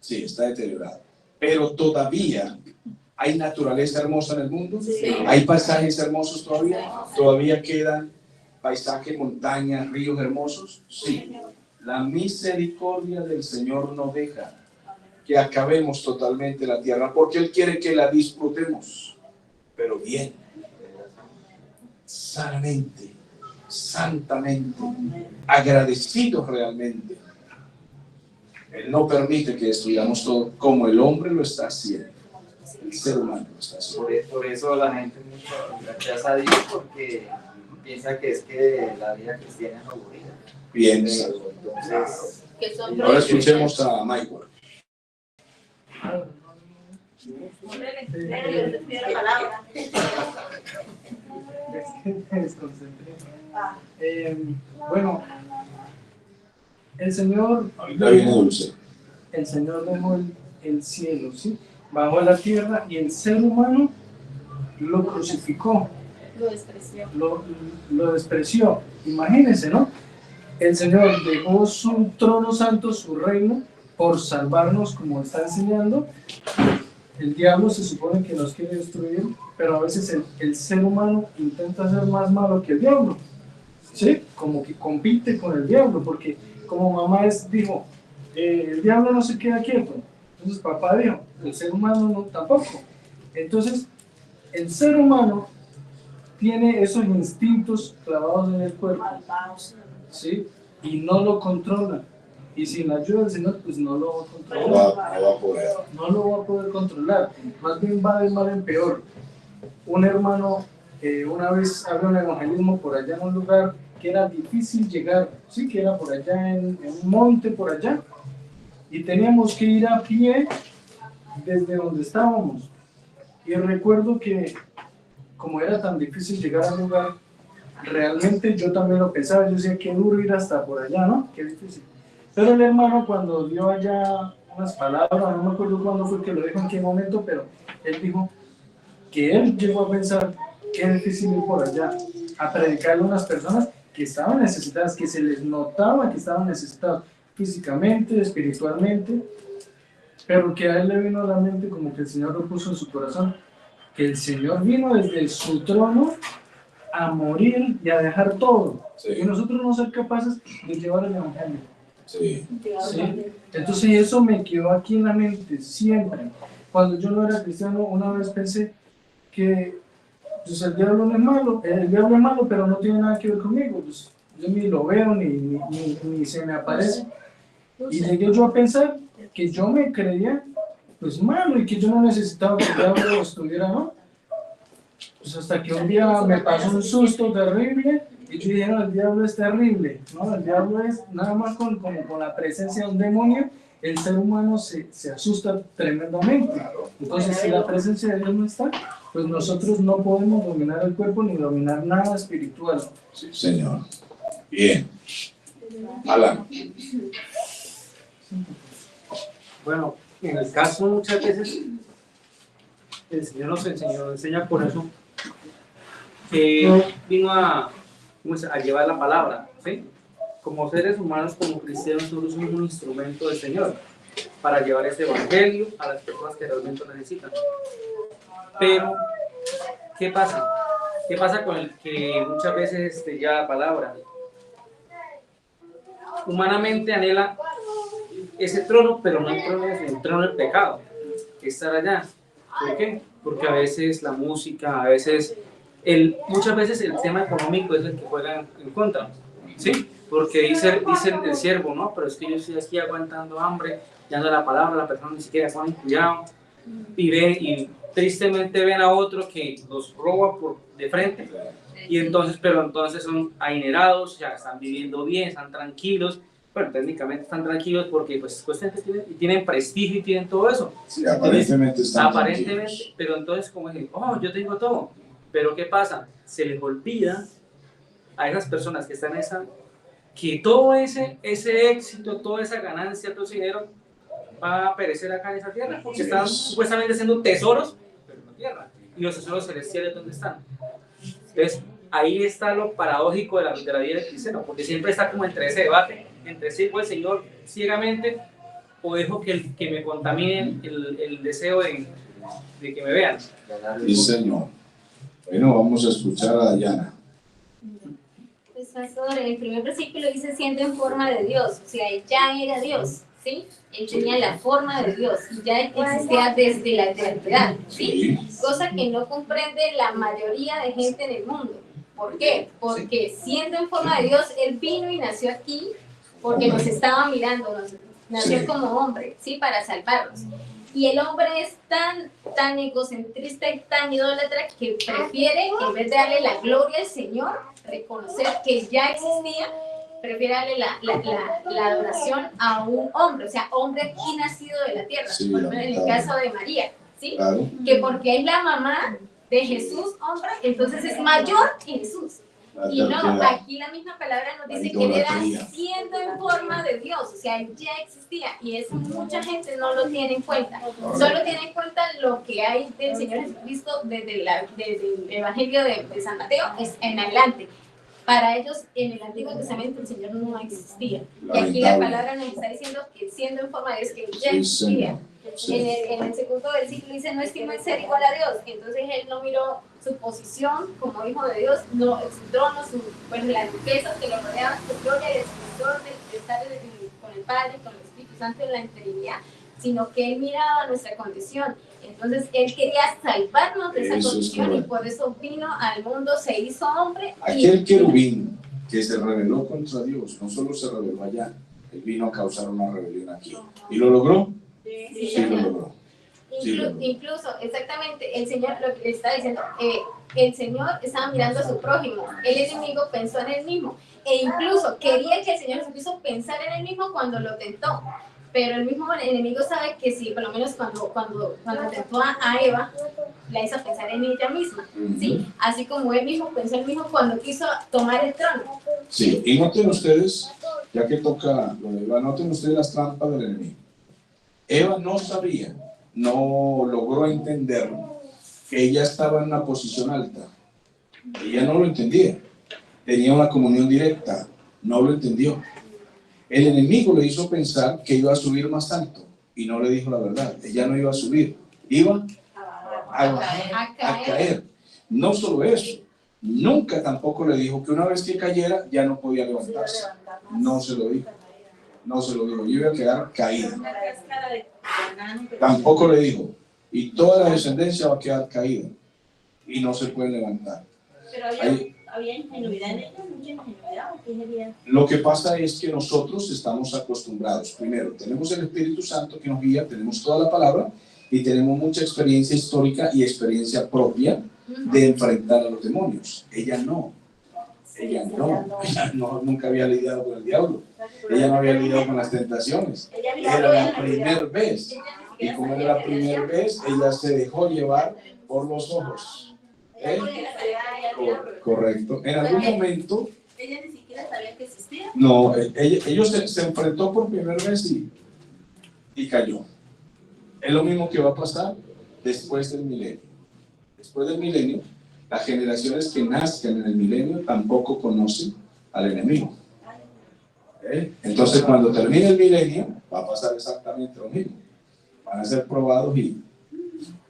Sí, está deteriorado. Pero todavía hay naturaleza hermosa en el mundo. Sí. Hay paisajes hermosos todavía. Todavía quedan paisajes, montañas, ríos hermosos. Sí. La misericordia del Señor no deja que acabemos totalmente la tierra, porque Él quiere que la disfrutemos, pero bien, sanamente, santamente, agradecidos realmente. Él no permite que destruyamos todo como el hombre lo está haciendo, el ser humano lo está haciendo. por eso la gente mucho rechaza a Dios, porque piensa que es que la vida cristiana es aburrida. Bien, Entonces, que son ahora escuchemos a Michael. Bueno, el Señor dejó el cielo, ¿sí? Bajó a la tierra y el ser humano lo crucificó, Lo despreció. lo despreció. Imagínense, ¿no? El Señor dejó su trono santo, su reino, por salvarnos, como está enseñando. El diablo se supone que nos quiere destruir, pero a veces el ser humano intenta ser más malo que el diablo, ¿sí? Como que compite con el diablo, porque como mamá dijo, el diablo no se queda quieto. Entonces papá dijo, el ser humano no tampoco. Entonces el ser humano tiene esos instintos clavados en el cuerpo, ¿sí? Y no lo controla. Y sin la ayuda del Señor, pues no lo va a controlar. No lo va a poder controlar. Más bien va de mal en peor. Un hermano una vez abrió un evangelismo por allá en un lugar que era difícil llegar, sí, que era por allá en un monte por allá. Y teníamos que ir a pie desde donde estábamos. Y recuerdo que como era tan difícil llegar al lugar, realmente yo también lo pensaba. Yo decía, qué duro ir hasta por allá, ¿no? Qué difícil. Pero el hermano cuando dio allá unas palabras, no me acuerdo cuándo fue que lo dijo, en qué momento, pero él dijo que él llegó a pensar que es difícil ir por allá a predicarle a unas personas que estaban necesitadas, que se les notaba que estaban necesitados físicamente, espiritualmente, pero que a él le vino a la mente como que el Señor lo puso en su corazón, que el Señor vino desde su trono a morir y a dejar todo, y nosotros no ser capaces de llevar el evangelio. Sí. ¿Sí? Entonces eso me quedó aquí en la mente siempre. Cuando yo no era cristiano, una vez pensé que pues, el diablo no es malo, el diablo es malo, pero no tiene nada que ver conmigo. Pues, yo ni lo veo, ni se me aparece. Y llegué yo a pensar que yo me creía pues malo y que yo no necesitaba que el diablo estuviera, ¿no? Pues hasta que un día me pasó un susto terrible y yo dije, no, el diablo es terrible, ¿no? El diablo es nada más con la presencia de un demonio, el ser humano se asusta tremendamente. Entonces, si la presencia de Dios no está, pues nosotros no podemos dominar el cuerpo ni dominar nada espiritual. Sí, Señor. Bien. Alan. Bueno, en el caso muchas veces el Señor nos enseña por eso que vino a llevar la palabra, ¿sí? Como seres humanos, como cristianos, nosotros somos un instrumento del Señor para llevar ese evangelio a las personas que realmente lo necesitan. Pero, ¿qué pasa? ¿Qué pasa con el que muchas veces lleva la palabra? Humanamente anhela ese trono, pero no el trono del pecado, que estar allá. ¿Por qué? Porque a veces la música, a veces muchas veces el tema económico es el que juega en contra, ¿sí? Porque dice el siervo, ¿no? Pero es que yo estoy aquí aguantando hambre, ya no la palabra, la persona ni siquiera pone cuidado, y tristemente ven a otro que los roba de frente, y entonces son adinerados, ya están viviendo bien, están tranquilos. Bueno, técnicamente están tranquilos porque pues tienen prestigio y tienen todo eso. Sí, aparentemente están tranquilos. Pero entonces como dicen, oh, yo tengo todo. Pero ¿qué pasa? Se les olvida a esas personas que están en esa, que todo ese éxito, toda esa ganancia, todo ese dinero va a perecer acá en esa tierra, porque están supuestamente haciendo tesoros, pero en la tierra. Y los tesoros celestiales, ¿dónde están? Entonces, ahí está lo paradójico de la vida del cristiano, porque siempre está como entre ese debate, entre sirvo al Señor ciegamente o dejo que me contamine el deseo de que me vean. Sí, Señor. Bueno, vamos a escuchar a Dayana. Pues, pastor, el primer versículo dice siendo en forma de Dios, o sea, él ya era Dios, ¿sí? Él tenía la forma de Dios y ya existía desde la eternidad, ¿sí? Cosa que no comprende la mayoría de gente en el mundo. ¿Por qué? Porque siendo en forma de Dios, él vino y nació aquí porque nos estaba mirando, nació como hombre, ¿sí? Para salvarnos. Y el hombre es tan egocentrista y tan idólatra que prefiere, en vez de darle la gloria al Señor, reconocer que ya existía, prefiere darle la adoración a un hombre, o sea, hombre aquí nacido de la tierra, por ejemplo, en el caso de María, ¿sí? Claro. Que porque es la mamá de Jesús, hombre, entonces es mayor que Jesús. Y no, aquí la misma palabra nos dice que él era siendo en forma de Dios, o sea, ya existía, y eso mucha gente no lo tiene en cuenta. Solo tiene en cuenta lo que hay del Señor Jesucristo desde el Evangelio de San Mateo en adelante. Para ellos, en el Antiguo Testamento, el Señor no existía. Y aquí la palabra nos está diciendo que siendo en forma de Dios, que ya existía. En el segundo versículo dice, no estimó el ser igual a Dios. Entonces él no miró su posición como hijo de Dios, no, su trono, pues, las riquezas que lo rodeaban, su gloria y el esplendor de estar con el Padre, con el Espíritu Santo en la eternidad, sino que él miraba nuestra condición. Entonces él quería salvarnos de esa condición y por eso vino al mundo, se hizo hombre. Aquel querubín que se rebeló contra Dios, no solo se rebeló allá, él vino a causar una rebelión aquí. ¿Y lo logró? Sí, lo logró. Incluso, exactamente, el Señor lo que le está diciendo, el Señor estaba mirando a su prójimo, el enemigo pensó en él mismo, e incluso quería que el Señor Jesucristo pensara en él mismo cuando lo tentó, pero el mismo enemigo sabe que si, por lo menos cuando tentó a Eva, la hizo pensar en ella misma, ¿sí? Así como él mismo pensó él mismo cuando quiso tomar el trono. Sí, y noten ustedes ya que toca lo de Eva, noten ustedes las trampas del enemigo. Eva no sabía, no logró entender que ella estaba en una posición alta. Ella no lo entendía. Tenía una comunión directa, no lo entendió. El enemigo le hizo pensar que iba a subir más alto y no le dijo la verdad. Ella no iba a subir, iba a caer. No solo eso, nunca tampoco le dijo que una vez que cayera ya no podía levantarse. No se lo dijo. No se lo dijo, iba a quedar caída. Tampoco le dijo, y toda la descendencia va a quedar caída y no se puede levantar. Pero había ingenuidad en ella, mucha ingenuidad, ¿o qué sería? Lo que pasa es que nosotros estamos acostumbrados. Primero, tenemos el Espíritu Santo que nos guía, tenemos toda la palabra y tenemos mucha experiencia histórica y experiencia propia de enfrentar a los demonios. Ella no, nunca había lidiado con el diablo. Ella no había lidiado con las tentaciones. Era la primera vez. Y como era la primera vez, ella se dejó llevar por los ojos. Correcto. En algún momento. Ella ni siquiera sabía que existía. No, ellos se enfrentó por primera vez y cayó. Es lo mismo que va a pasar después del milenio. Después del milenio, las generaciones que nazcan en el milenio tampoco conocen al enemigo. Entonces, cuando termine el milenio, va a pasar exactamente lo mismo. Van a ser probados y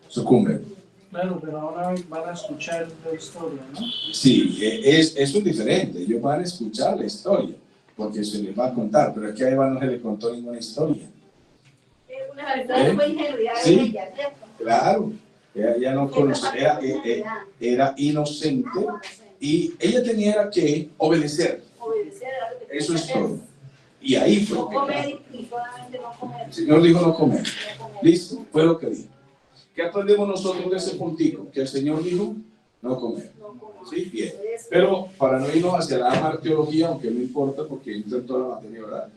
sucumben. Claro, pero ahora van a escuchar la historia, ¿no? Sí, eso es diferente. Ellos van a escuchar la historia, porque se les va a contar, pero es que a Eva no se le contó ninguna historia. Una verdad fue ingenuidad de ella, ¿cierto? Claro, ella no conocía, era inocente y ella tenía que obedecer. Eso es todo. Y ahí fue. No comer y solamente no comer. El Señor dijo no comer. Listo, fue lo que dijo. ¿Qué aprendemos nosotros de ese puntico? Que el Señor dijo no comer. Sí, bien. Pero para no irnos hacia la martiología, aunque no importa porque entra en toda la materia, ¿verdad?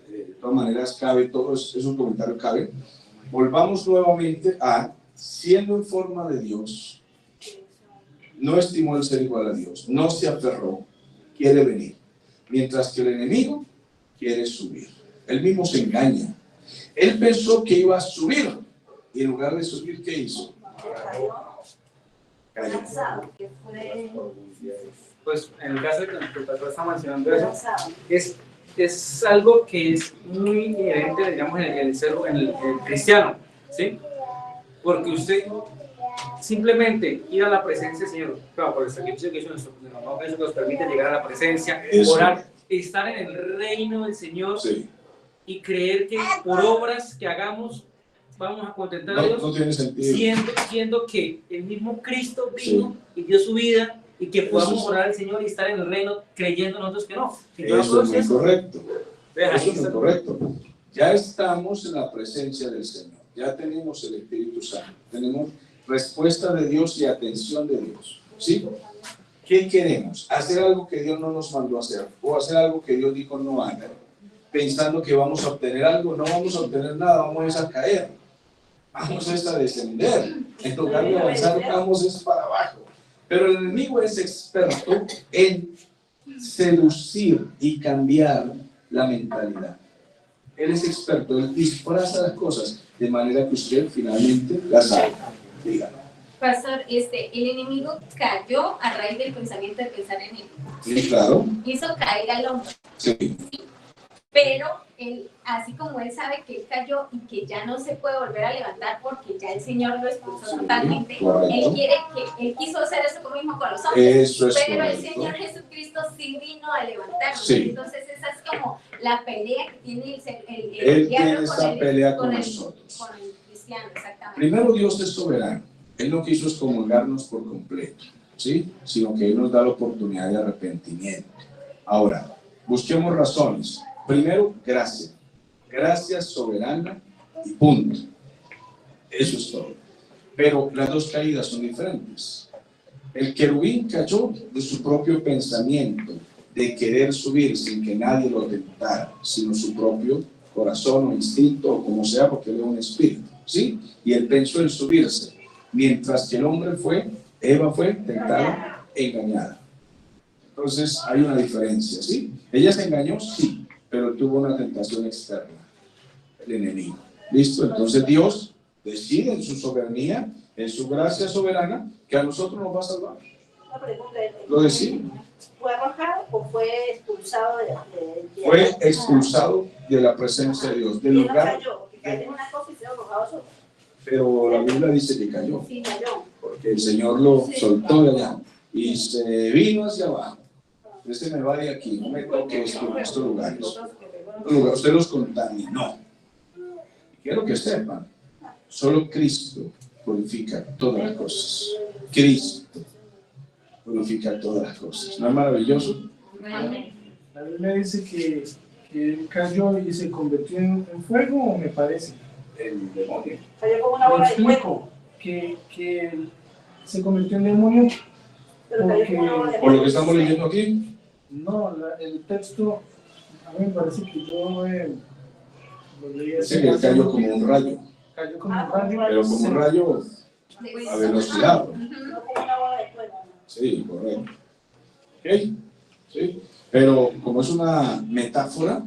De todas maneras cabe, todos esos comentarios caben. Volvamos nuevamente a, siendo en forma de Dios, no estimó el ser igual a Dios, no se aferró, quiere venir. Mientras que el enemigo quiere subir. Él mismo se engaña. Él pensó que iba a subir y en lugar de subir, ¿qué hizo? Cayó. Pues en el caso de que el pastor está mencionando eso, es algo que es muy inherente, digamos, en el cristiano, ¿sí? Porque usted simplemente ir a la presencia del Señor, claro, por el sacrificio que hizo nuestro Señor, eso nos permite llegar a la presencia, orar, estar en el reino del Señor, sí, y creer que por obras que hagamos vamos a contentar a Dios, no tiene sentido. Siendo que el mismo Cristo vino, sí, y dio su vida, y que podamos orar al Señor y estar en el reino creyendo nosotros que no. Eso es muy correcto. Eso es muy correcto. Ya estamos en la presencia del Señor. Ya tenemos el Espíritu Santo. Tenemos respuesta de Dios y atención de Dios. ¿Sí? ¿Qué queremos? Hacer algo que Dios no nos mandó a hacer. O hacer algo que Dios dijo no haga. Pensando que vamos a obtener algo. No vamos a obtener nada. Vamos a caer. Vamos a descender. En lugar de avanzar, vamos para abajo. Pero el enemigo es experto en seducir y cambiar la mentalidad. Él es experto, él disfraza las cosas de manera que usted finalmente las haga. Dígame. Pastor, el enemigo cayó a raíz del pensamiento de pensar en él. Sí, claro. Hizo caer al hombre. Sí. ¿Sí? Pero él, así como él sabe que él cayó y que ya no se puede volver a levantar porque ya el Señor lo expulsó totalmente, él quiso hacer eso como mismo con los hombres. Pero correcto. El Señor Jesucristo sí vino a levantarnos. Sí. Entonces esa es como la pelea que tiene el diablo con el cristiano, exactamente. Primero, Dios es soberano. Él no quiso excomulgarnos por completo, ¿sí? Sino que Él nos da la oportunidad de arrepentimiento. Ahora, busquemos razones. Primero, gracia. Gracia soberana y punto. Eso es todo. Pero las dos caídas son diferentes. El querubín cayó de su propio pensamiento, de querer subir sin que nadie lo tentara, sino su propio corazón o instinto o como sea, porque él es un espíritu, ¿sí? Y él pensó en subirse, mientras que el hombre Eva fue tentada, engañada. Entonces hay una diferencia, ¿sí? ¿Ella se engañó? Sí. pero tuvo una tentación externa, el enemigo. ¿Listo? Entonces Dios decide en su soberanía, en su gracia soberana, que a nosotros nos va a salvar. Una pregunta, Lo decide. ¿fue arrojado o fue expulsado de Fue expulsado de la presencia de Dios, del ¿Y no lugar. cayó? Cayó en una cosa y se arrojado solo. Pero la Biblia dice que cayó, Sí, cayó. porque el Señor lo soltó de allá y se vino hacia abajo. Usted me va de aquí, no me toque esto en estos lugares. Usted los contaminó. Quiero que sepan, solo Cristo purifica todas las cosas. Cristo purifica todas las cosas. ¿No es maravilloso? La Biblia dice que él cayó y se convirtió en fuego, ¿o me parece? El demonio. Cayó como una Me bola de fuego. explico que él se convirtió en demonio Pero cayó como una bola de Por lo fuego. que estamos leyendo aquí, no, el texto, a mí me parece que yo lo leí así. dice que él cayó como un rayo, Cayó como un rayo. pero como un rayo a velocidad. No como una bola de fuego. Sí, correcto. ¿Ok? Sí. Pero como es una metáfora,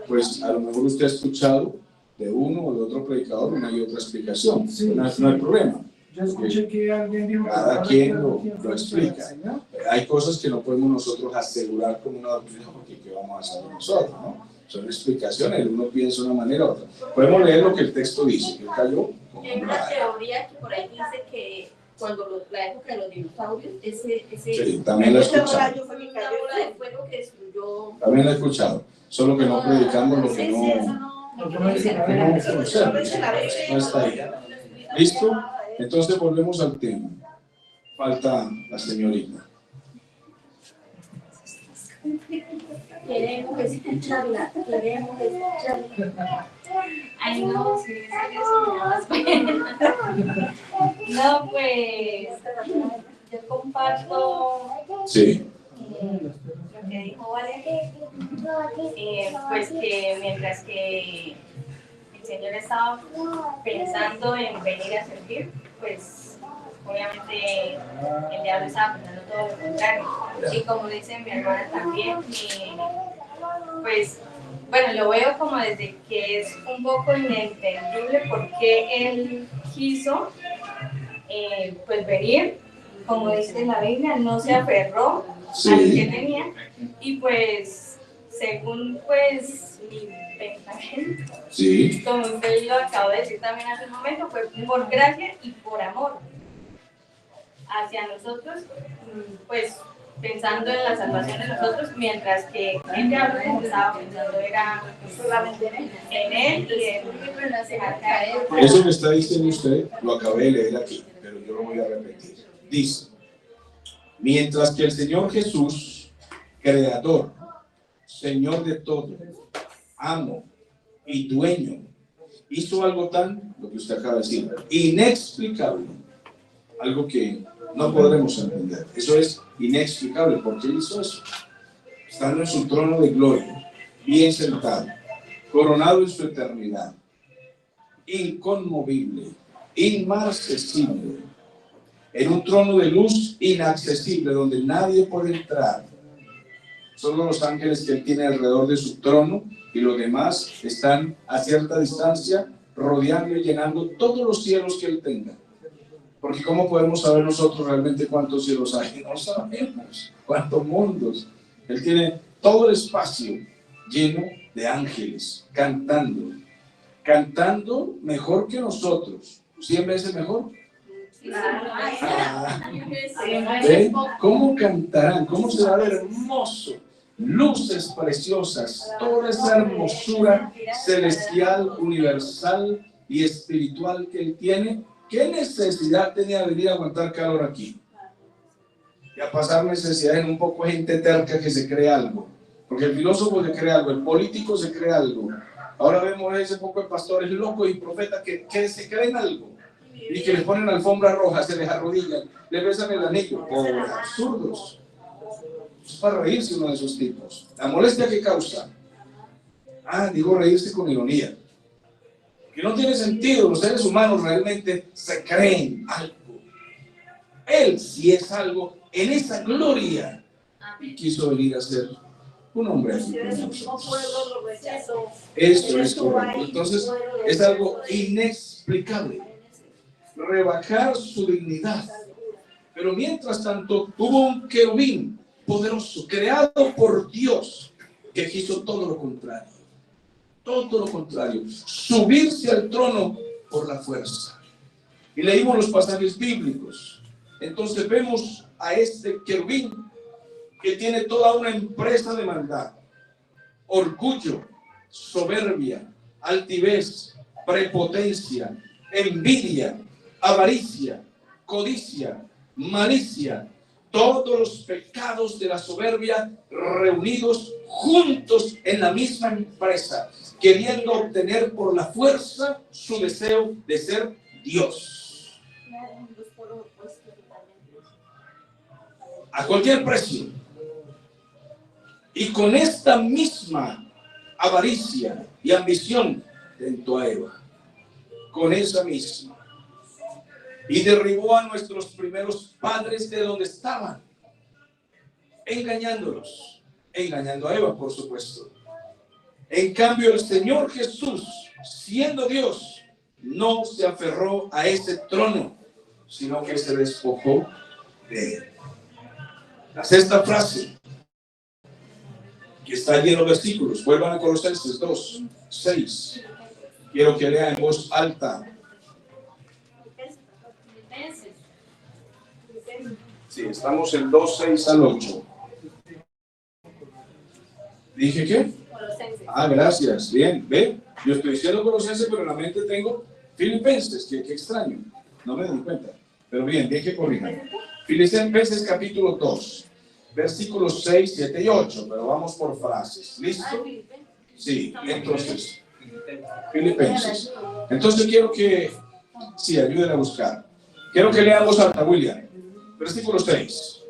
pues a lo mejor usted ha escuchado de uno o de otro predicador una y otra explicación. Sí, no sí. hay problema. Yo escuché que alguien dijo Cada que quien no lo recuerdo quién explica. fue el Señor. Hay cosas que no podemos nosotros asegurar como una doctrina porque ¿qué vamos a hacer nosotros? ¿No? Son explicaciones, uno piensa de una manera u otra. Podemos leer lo que el texto dice, que él cayó como Hay un una rayo. teoría que por ahí dice que cuando la época de los dinosaurios, Sí, también lo he Ese escuchado. rayo fue que una cayó. bola de fuego que destruyó. También lo he escuchado. Solo que no predicamos lo que Sí, no... sí, eso no. Lo que no dice la no Biblia. conocemos. No está ahí. ¿Listo? Entonces volvemos al tema. Falta la señorita. Queremos escucharla, queremos escucharla. Ay, no, si es que eso me da más pena. No, pues, yo comparto Sí. lo que dijo Valeria, pues que mientras que el Señor estaba pensando en venir a servir, pues obviamente el diablo estaba pensando todo lo contrario. Y como dice mi hermana también, pues bueno, lo veo como desde que es un poco inentendible por qué él quiso pues venir, como dice la Biblia, no se aferró a lo que tenía y pues según pues mi pensamiento, Sí. como usted lo acabó de decir también hace un momento, fue por gracia y por amor hacia nosotros, pues pensando en la salvación de nosotros, mientras que el diablo estaba pensando era solamente en él y en dejar caer. Eso que está diciendo usted lo acabé de leer aquí, pero yo lo voy a repetir. Dice, mientras que el Señor Jesús, Creador, Señor de todo, amo y dueño, hizo algo tan, lo que usted acaba de decir, inexplicable, algo que no podremos entender. Eso es inexplicable. ¿Por qué hizo eso? Estando en su trono de gloria, bien sentado, coronado en su eternidad, inconmovible, inmarcesible, en un trono de luz inaccesible, donde nadie puede entrar. Solo los ángeles que él tiene alrededor de su trono y los demás están a cierta distancia, rodeando y llenando todos los cielos que él tenga. Porque ¿cómo podemos saber nosotros realmente cuántos cielos hay? No sabemos cuántos mundos. Él tiene todo el espacio lleno de ángeles, cantando mejor que nosotros, 100 veces mejor. ¿Ven? ¿Cómo cantarán? ¿Cómo será hermoso? Luces preciosas, toda esa hermosura celestial, universal y espiritual que él tiene. ¿Qué necesidad tenía de venir a aguantar calor aquí? Y a pasar necesidad en un poco de gente terca que se cree algo. Porque el filósofo se cree algo, el político se cree algo. Ahora vemos ese poco de pastores locos y profetas que se creen algo. Y que les ponen alfombra roja, se les arrodillan, les besan el anillo. Por absurdos. Es para reírse uno de esos tipos. La molestia que causa. Digo reírse con ironía. Que no tiene sentido, los seres humanos realmente se creen algo. Él sí es algo en esa gloria y quiso venir a ser Un hombre así. El mismo pueblo lo rechazó. Eso es correcto. Entonces, es algo inexplicable. Rebajar su dignidad. Pero mientras tanto, hubo un querubín poderoso, creado por Dios, que quiso todo lo contrario. Todo lo contrario. Subirse al trono por la fuerza. Y leímos los pasajes bíblicos. Entonces vemos a este querubín que tiene toda una empresa de maldad. Orgullo, soberbia, altivez, prepotencia, envidia, avaricia, codicia, malicia, todos los pecados de la soberbia reunidos juntos en la misma empresa, queriendo obtener por la fuerza su deseo de ser Dios. A cualquier precio. Y con esta misma avaricia y ambición tentó a Eva. Con esa misma. Y derribó a nuestros primeros padres de donde estaban, engañándolos, engañando a Eva, por supuesto. En cambio, el Señor Jesús, siendo Dios, no se aferró a ese trono, sino que se despojó de él. La sexta frase, que está allí en los versículos, vuelvan a Colosenses 2, 6. Quiero que lean en voz alta. Sí, estamos en 2, 6 al 8. ¿Dije qué? Ah, gracias. Bien, ve. Yo estoy diciendo Colosenses, pero en la mente tengo Filipenses. Qué extraño. No me doy cuenta. Pero bien que corrijan. Filipenses capítulo 2, versículos 6, 7 y 8. Pero vamos por frases. ¿Listo? Sí, entonces. Filipenses. Entonces quiero que, sí, ayuden a buscar. Quiero que leamos a William. Versículo 6.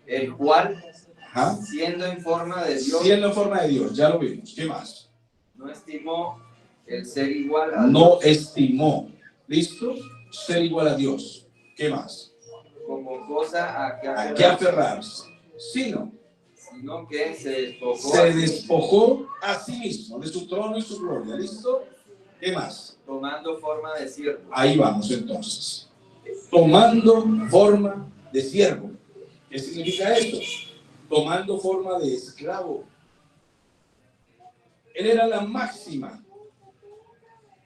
El cual, siendo en forma de Dios. Siendo en forma de Dios, ya lo vimos. ¿Qué más? No estimó el ser igual a Dios. No estimó. ¿Listo? Ser igual a Dios. ¿Qué más? Como cosa a que aferrarse. Sino que se despojó a sí mismo de su trono y su gloria. ¿Listo? ¿Qué más? Tomando forma de siervo. Ahí vamos entonces. Tomando forma de siervo. ¿Qué significa esto? Tomando forma de esclavo. Él era la máxima.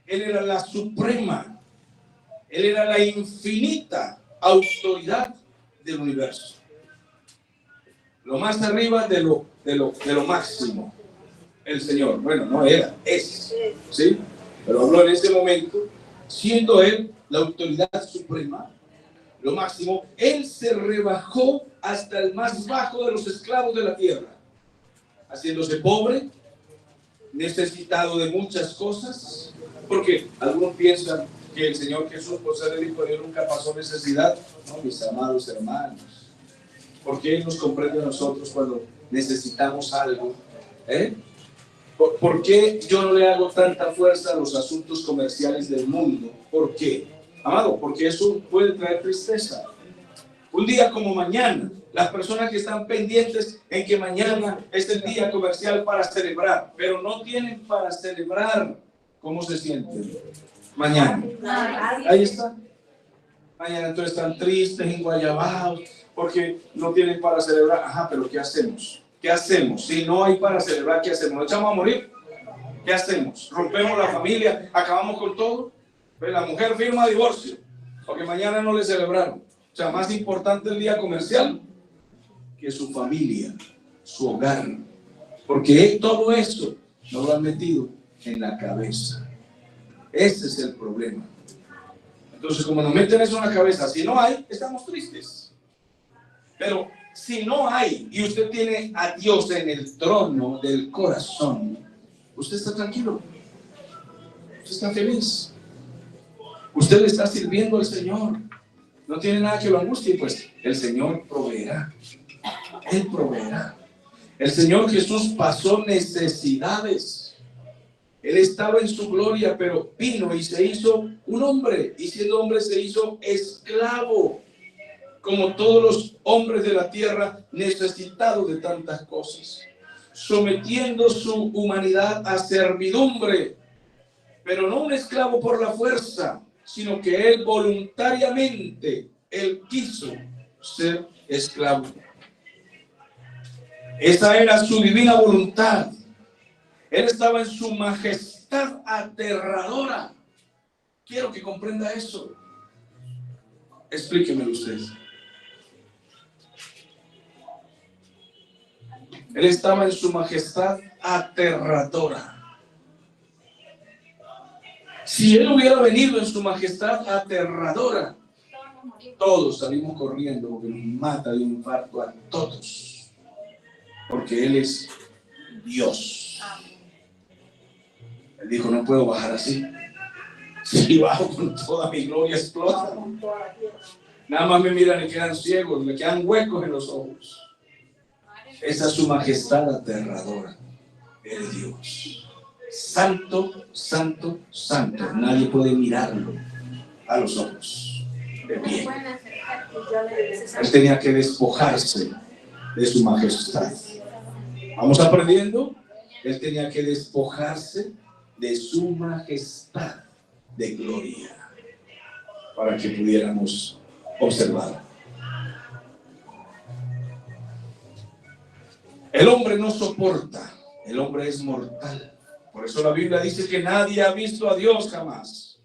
Él era la suprema. Él era la infinita autoridad del universo. Lo más arriba de lo máximo. El Señor. Bueno, no era, es. ¿Sí? Pero habló en ese momento, siendo Él la autoridad suprema, lo máximo, Él se rebajó hasta el más bajo de los esclavos de la tierra, haciéndose pobre, necesitado de muchas cosas, porque algunos piensan que el Señor Jesús, por ser el Hijo de Dios, nunca pasó necesidad. No, mis amados hermanos, porque Él nos comprende a nosotros cuando necesitamos algo. ¿Por qué yo no le hago tanta fuerza a los asuntos comerciales del mundo? ¿Por qué? Amado, porque eso puede traer tristeza. Un día como mañana, las personas que están pendientes en que mañana es el día comercial para celebrar, pero no tienen para celebrar, ¿cómo se sienten? Mañana. Ahí está. Mañana entonces están tristes, enguayabados, porque no tienen para celebrar. Ajá, pero ¿qué hacemos? ¿Qué hacemos? Si no hay para celebrar, ¿qué hacemos? ¿Nos echamos a morir? ¿Qué hacemos? ¿Rompemos la familia? ¿Acabamos con todo? Pues la mujer firma divorcio, porque mañana no le celebraron. O sea, más importante el día comercial que su familia, su hogar. Porque todo eso no lo han metido en la cabeza. Ese es el problema. Entonces, como nos meten eso en la cabeza, si no hay, estamos tristes. Pero si no hay y usted tiene a Dios en el trono del corazón, usted está tranquilo, usted está feliz, usted le está sirviendo al Señor, no tiene nada que lo angustie, pues el Señor proveerá. Él proveerá. El Señor Jesús pasó necesidades. Él estaba en su gloria, pero vino y se hizo un hombre, y siendo hombre se hizo esclavo, como todos los hombres de la tierra, necesitado de tantas cosas, sometiendo su humanidad a servidumbre, pero no un esclavo por la fuerza, sino que él voluntariamente, él quiso ser esclavo. Esa era su divina voluntad. Él estaba en su majestad aterradora. Quiero que comprenda eso. Explíquemelo usted. Él estaba en su majestad aterradora. Si él hubiera venido en su majestad aterradora, todos salimos corriendo porque nos mata de un infarto a todos. Porque él es Dios. Él dijo, no puedo bajar así. Si bajo con toda mi gloria, explota. Nada más me miran y quedan ciegos, me quedan huecos en los ojos. Esa es su majestad aterradora. Es Dios. Santo, santo, santo. Nadie puede mirarlo a los ojos. De pie. Él tenía que despojarse de su majestad. ¿Vamos aprendiendo? Él tenía que despojarse de su majestad de gloria para que pudiéramos observar. El hombre no soporta, el hombre es mortal. Por eso la Biblia dice que nadie ha visto a Dios jamás,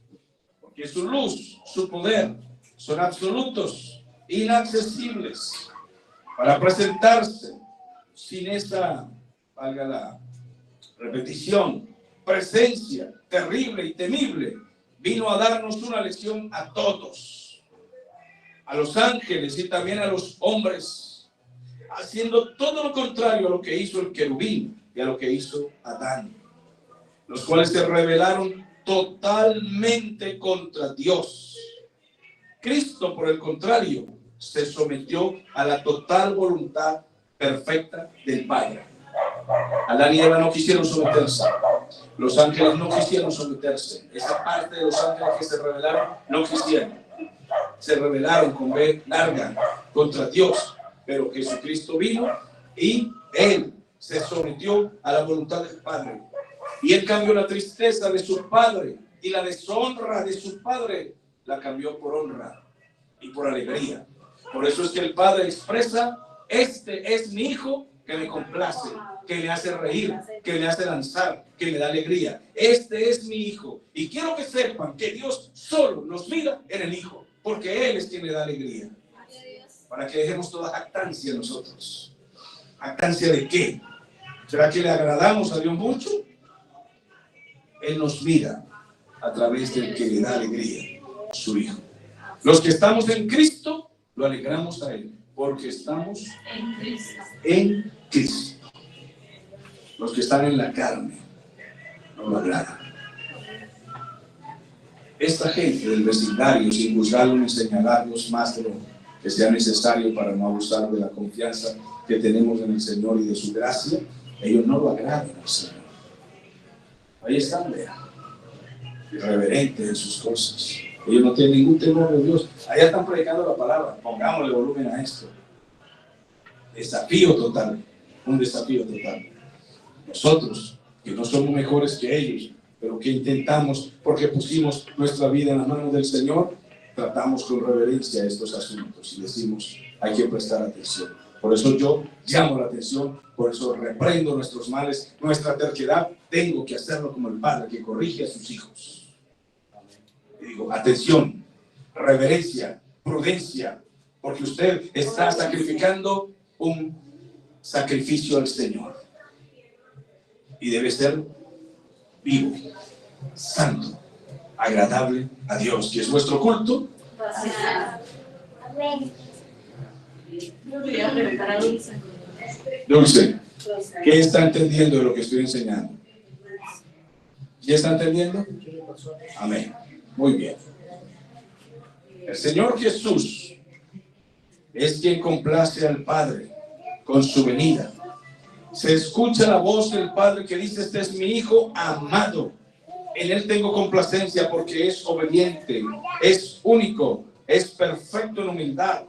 porque su luz, su poder son absolutos, inaccesibles. Para presentarse sin esa, valga la repetición, presencia terrible y temible, vino a darnos una lección a todos, a los ángeles y también a los hombres, haciendo todo lo contrario a lo que hizo el querubín y a lo que hizo Adán, los cuales se rebelaron totalmente contra Dios. Cristo, por el contrario, se sometió a la total voluntad perfecta del Padre. Adán y Eva no quisieron someterse. Los ángeles no quisieron someterse. Esa parte de los ángeles que se rebelaron no quisieron. Se rebelaron con B larga contra Dios. Pero Jesucristo vino y Él se sometió a la voluntad del Padre. Y Él cambió la tristeza de su Padre y la deshonra de su Padre, la cambió por honra y por alegría. Por eso es que el Padre expresa, este es mi Hijo que me complace, que me hace reír, que me hace danzar, que me da alegría. Este es mi Hijo. Y quiero que sepan que Dios solo nos mira en el Hijo, porque Él es quien le da alegría. Para que dejemos toda jactancia en nosotros. ¿Jactancia de qué? ¿Será que le agradamos a Dios mucho? Él nos mira a través del que le da alegría, su Hijo. Los que estamos en Cristo, lo alegramos a Él, porque estamos en Cristo. Los que están en la carne, no lo agradan. Esta gente del vecindario, sin juzgarlos ni señalarlos más de lo que sea necesario para no abusar de la confianza que tenemos en el Señor y de su gracia, ellos no lo agradan al Señor. Ahí están, vean, irreverentes en sus cosas. Ellos no tienen ningún temor de Dios. Allá están predicando la palabra. Pongámosle volumen a esto. Desafío total. Un desafío total. Nosotros, que no somos mejores que ellos, pero que intentamos, porque pusimos nuestra vida en las manos del Señor, tratamos con reverencia estos asuntos y decimos, hay que prestar atención. Por eso yo llamo la atención, por eso reprendo nuestros males, nuestra terquedad. Tengo que hacerlo como el Padre que corrige a sus hijos. Y digo, atención, reverencia, prudencia, porque usted está sacrificando un sacrificio al Señor. Y debe ser vivo, santo, agradable a Dios, que es vuestro culto. Yo quería preguntar a Dulce. Dulce, ¿qué está entendiendo de lo que estoy enseñando? ¿Ya está entendiendo? Amén. Muy bien. El Señor Jesús es quien complace al Padre con su venida. Se escucha la voz del Padre que dice: este es mi Hijo amado, en él tengo complacencia, porque es obediente, es único, es perfecto en humildad,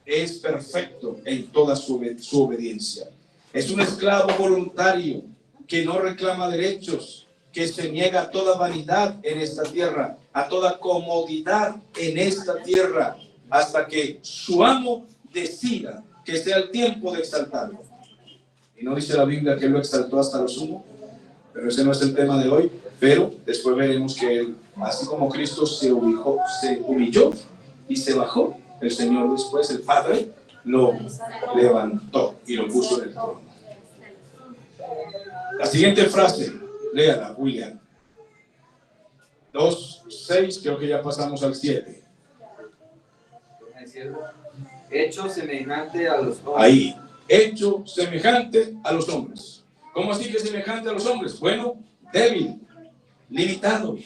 es perfecto en toda su obediencia. Es un esclavo voluntario que no reclama derechos, que se niega a toda vanidad en esta tierra, a toda comodidad en esta tierra, hasta que su amo decida que sea el tiempo de exaltarlo. Y no dice la Biblia que él lo exaltó hasta lo sumo, pero ese no es el tema de hoy. Pero después veremos que él, así como Cristo se humilló y se bajó, el Señor después, el Padre, lo levantó y lo puso en el trono. La siguiente frase, léala, William. 2:6, creo que ya pasamos al 7. Hecho semejante a los hombres. Ahí, hecho semejante a los hombres. ¿Cómo así que semejante a los hombres? Bueno, débil, limitado,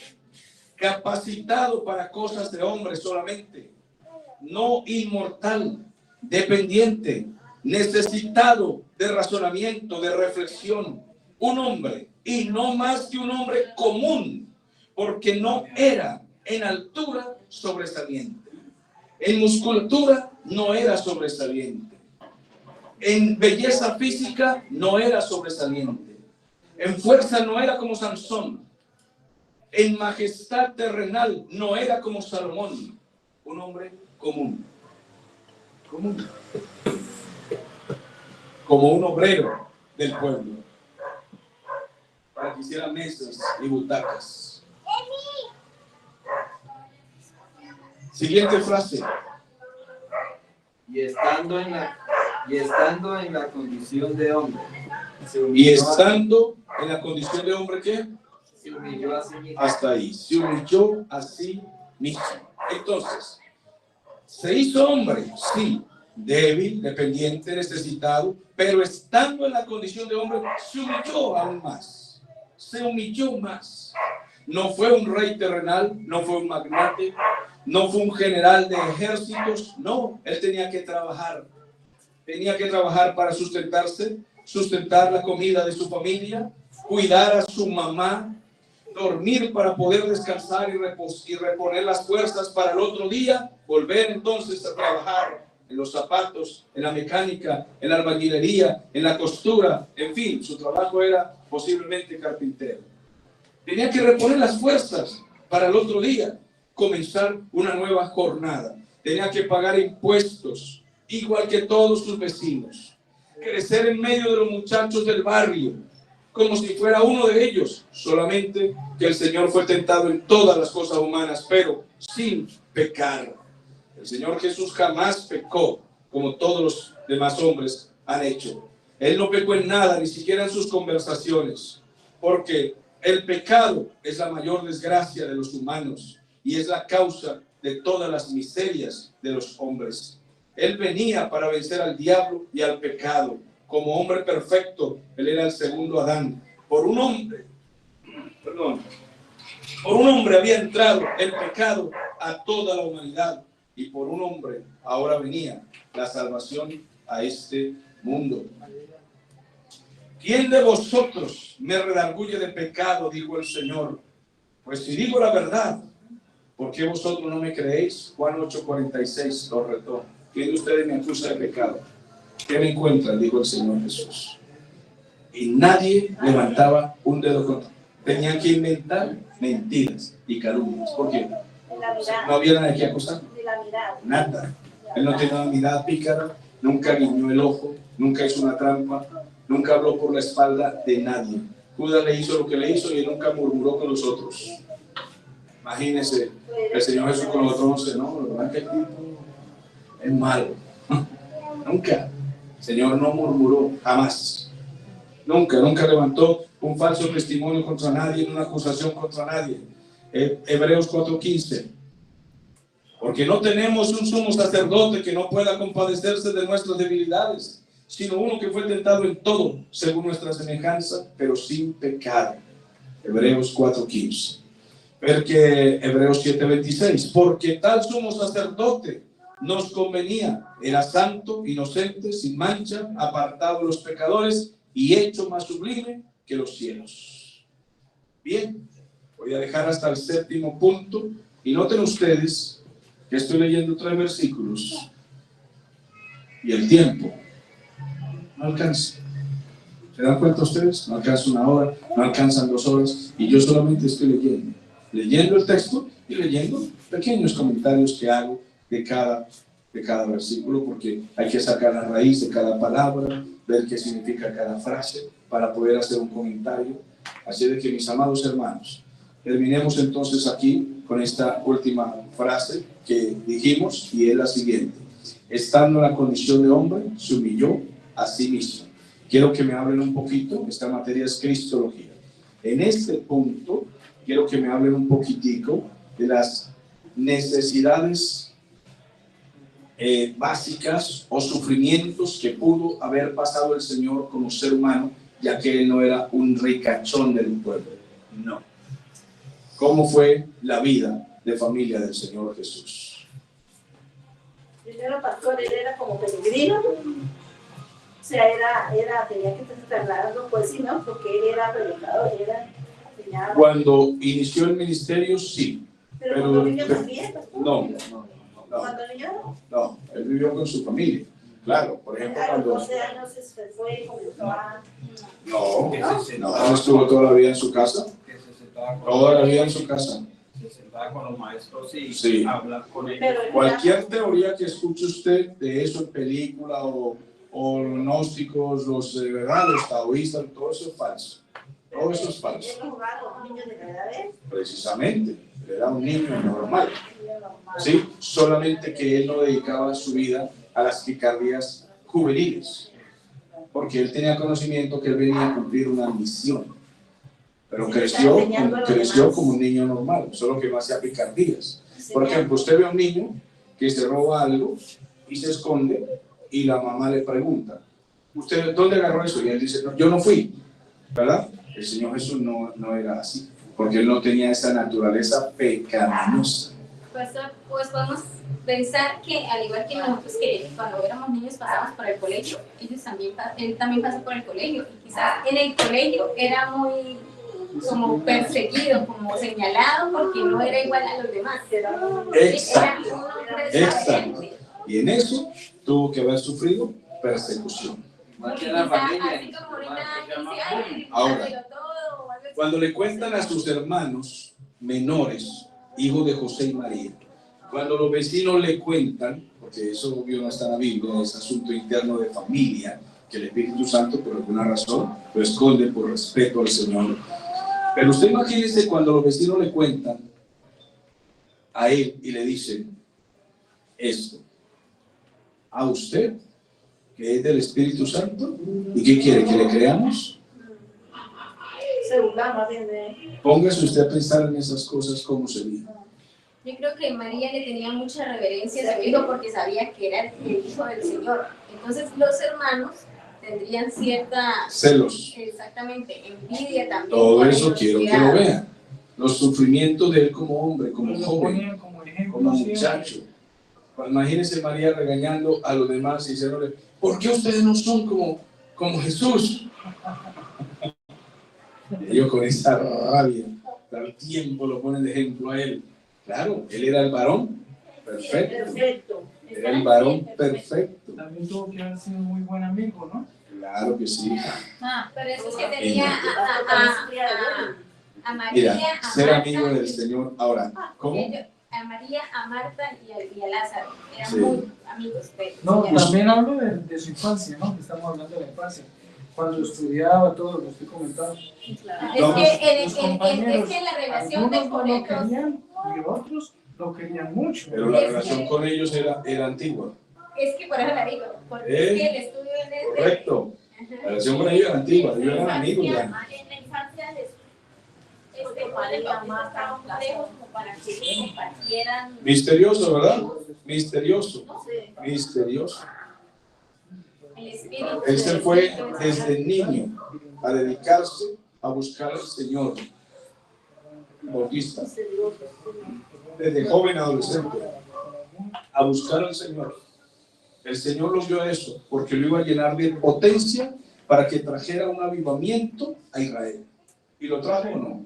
capacitado para cosas de hombres solamente, no inmortal, dependiente, necesitado de razonamiento, de reflexión, un hombre, y no más que un hombre común, porque no era en altura sobresaliente, en musculatura no era sobresaliente, en belleza física no era sobresaliente, en fuerza no era como Sansón, en majestad terrenal no era como Salomón, un hombre común, como un obrero del pueblo, para que hiciera mesas y butacas. Siguiente frase. Y estando en la condición de hombre. Y estando en la condición de hombre, ¿qué? Se humilló a sí mismo. Hasta ahí. Se humilló a sí mismo. Entonces, se hizo hombre, sí, débil, dependiente, necesitado, pero estando en la condición de hombre, se humilló aún más. Se humilló más. No fue un rey terrenal, no fue un magnate, no fue un general de ejércitos, no, él tenía que trabajar para sustentarse, sustentar la comida de su familia, cuidar a su mamá, dormir para poder descansar y reponer las fuerzas para el otro día, volver entonces a trabajar en los zapatos, en la mecánica, en la albañilería, en la costura, en fin, su trabajo era posiblemente carpintero. Tenía que reponer las fuerzas para el otro día, comenzar una nueva jornada. Tenía que pagar impuestos, igual que todos sus vecinos. Crecer en medio de los muchachos del barrio, como si fuera uno de ellos. Solamente que el Señor fue tentado en todas las cosas humanas, pero sin pecar. El Señor Jesús jamás pecó, como todos los demás hombres han hecho. Él no pecó en nada, ni siquiera en sus conversaciones, porque el pecado es la mayor desgracia de los humanos y es la causa de todas las miserias de los hombres. Él venía para vencer al diablo y al pecado. Como hombre perfecto, él era el segundo Adán. Por un hombre había entrado el pecado a toda la humanidad, y por un hombre ahora venía la salvación a este mundo. ¿Quién de vosotros me redarguye de pecado? Dijo el Señor. Pues si digo la verdad, ¿por qué vosotros no me creéis? Juan 8:46 lo retó. ¿Quién de ustedes me acusa de pecado? ¿Qué me encuentran? Dijo el Señor Jesús. Y nadie levantaba un dedo contra. Tenían que inventar mentiras y calumnias. ¿Por qué? No había nada que acusar. Nada. Él no tenía una mirada pícara, nunca guiñó el ojo, nunca hizo una trampa, nunca habló por la espalda de nadie. Judas le hizo lo que le hizo y él nunca murmuró con los otros. Imagínense, el Señor Jesús con los otros 11, ¿no? La verdad que el tipo es malo. Nunca. El Señor no murmuró, jamás. Nunca levantó un falso testimonio contra nadie, una acusación contra nadie. Hebreos 4:15. Porque no tenemos un sumo sacerdote que no pueda compadecerse de nuestras debilidades, sino uno que fue tentado en todo, según nuestra semejanza, pero sin pecado. Hebreos 4:15. Porque Hebreos 7:26. Porque tal sumo sacerdote nos convenía, era santo, inocente, sin mancha, apartado de los pecadores, y hecho más sublime que los cielos. Bien, voy a dejar hasta el 7º punto, y noten ustedes que estoy leyendo 3 versículos, y el tiempo no alcanza. ¿Se dan cuenta ustedes? No alcanza 1 hora, no alcanzan 2 horas, y yo solamente estoy leyendo el texto y leyendo pequeños comentarios que hago de cada versículo, porque hay que sacar la raíz de cada palabra, ver qué significa cada frase para poder hacer un comentario. Así de que, mis amados hermanos, terminemos entonces aquí con esta última frase que dijimos, y es la siguiente: estando en la condición de hombre, se humilló a sí mismo. Quiero que me hablen un poquito, esta materia es cristología. En este punto, quiero que me hablen un poquitico de las necesidades básicas o sufrimientos que pudo haber pasado el Señor como ser humano, ya que Él no era un ricachón del pueblo. No. ¿Cómo fue la vida de familia del Señor Jesús? Primero, pastor, él era como peregrino. O sea, tenía que trasladarlo, pues sí, ¿no? Porque él era predicador, tenía... Cuando inició el ministerio, sí. Pero cuando vivió también, pastor. No. ¿Cuando niño? No, él vivió con su familia. Claro, por ejemplo, a los cuando... 12 años se fue y comenzó a... No, estuvo toda la vida en su casa. Toda la vida en su casa. Se sentaba con los maestros y Sí. hablar con ellos. Cualquier teoría que escuche usted de eso en película o los gnósticos, los taoístas, todo eso es falso. Todo eso es falso. ¿Él jugaba con niños de la edad de él? Precisamente, era un niño normal. Sí, solamente que él no dedicaba su vida a las picardías juveniles, porque él tenía conocimiento que él venía a cumplir una misión, pero creció como un niño normal, solo que no hacía picardías. Por ejemplo, usted ve a un niño que se roba algo y se esconde, y la mamá le pregunta: ¿usted dónde agarró eso? Y él dice: no, yo no fui, ¿verdad? El Señor Jesús no era así, porque él no tenía esa naturaleza pecaminosa. Pues podemos pensar que, al igual que nosotros, que cuando éramos niños pasamos por el colegio, él también pasó por el colegio, y quizás en el colegio era muy como perseguido, como señalado, porque no era igual a los demás. Exacto. Y en eso tuvo que haber sufrido persecución. Ahora, cuando le cuentan a sus hermanos menores, hijos de José y María, cuando los vecinos le cuentan, porque eso obvio no está en la Biblia, es asunto interno de familia, que el Espíritu Santo por alguna razón lo esconde por respeto al Señor. Pero usted imagínese cuando los vecinos le cuentan a él y le dicen esto: a usted, que es del Espíritu Santo, ¿y qué quiere? ¿Que le creamos? Se burla más bien de él. Póngase usted a pensar en esas cosas, ¿cómo sería? Yo creo que María le tenía mucha reverencia a su hijo porque sabía que era el hijo del Señor. Entonces los hermanos tendrían cierta... celos. Exactamente, envidia también. Todo eso quiero que lo vean. Los sufrimientos de él como hombre, como joven, como muchacho. Imagínense María regañando a los demás y diciéndole: ¿por qué ustedes no son como Jesús? Y ellos con esa rabia, al tiempo lo ponen de ejemplo a él. Claro, él era el varón perfecto. Era el varón perfecto. También tuvo que haber sido muy buen amigo, ¿no? Claro que sí. Pero eso es que tenía a María, mira, a ser Marta, amigo del Señor. Ahora, ¿cómo? A María, a Marta y a Lázaro. Eran Sí. muy amigos de él. No, también hablo de su infancia, ¿no? Que estamos hablando de la infancia. Cuando estudiaba, todo lo que estoy comentando. No, Es que la relación de algunos con no lo ellos... querían y otros lo querían mucho. Pero la relación con ellos era antigua. Es que por eso la digo, porque es que el estudio en el... Correcto. La relación con ellos era antigua, ellos eran amigos ya. En la infancia estaban lejos como para que compartieran. Misterioso, ¿verdad? Misterioso. Misterioso. Él se fue desde niño a dedicarse a buscar al Señor. Bautista. Desde joven adolescente. A buscar al Señor. El Señor lo vio eso porque lo iba a llenar de potencia para que trajera un avivamiento a Israel. ¿Y lo trajo o no?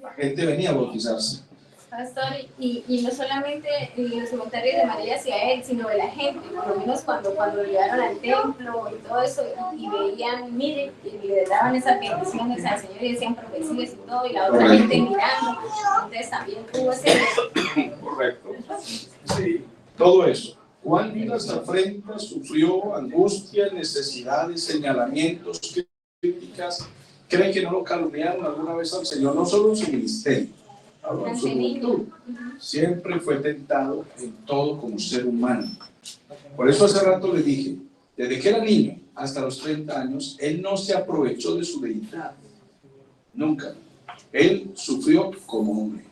La gente venía a bautizarse. Pastor, y no solamente los comentarios de María hacia él, sino de la gente, por lo menos cuando lo llevaron al templo y todo eso, y veían, miren, y le daban esas bendiciones al Señor y decían profecías y todo, y la otra gente mirando, entonces también tuvo ese... Correcto. Sí, todo eso. ¿Cuántas afrentas sufrió, angustias, necesidades, señalamientos, críticas? ¿Creen que no lo calumniaron alguna vez al Señor? No solo en su ministerio, en su juventud. Siempre fue tentado en todo como ser humano. Por eso hace rato le dije, desde que era niño hasta los 30 años, él no se aprovechó de su deidad. Nunca. Él sufrió como hombre.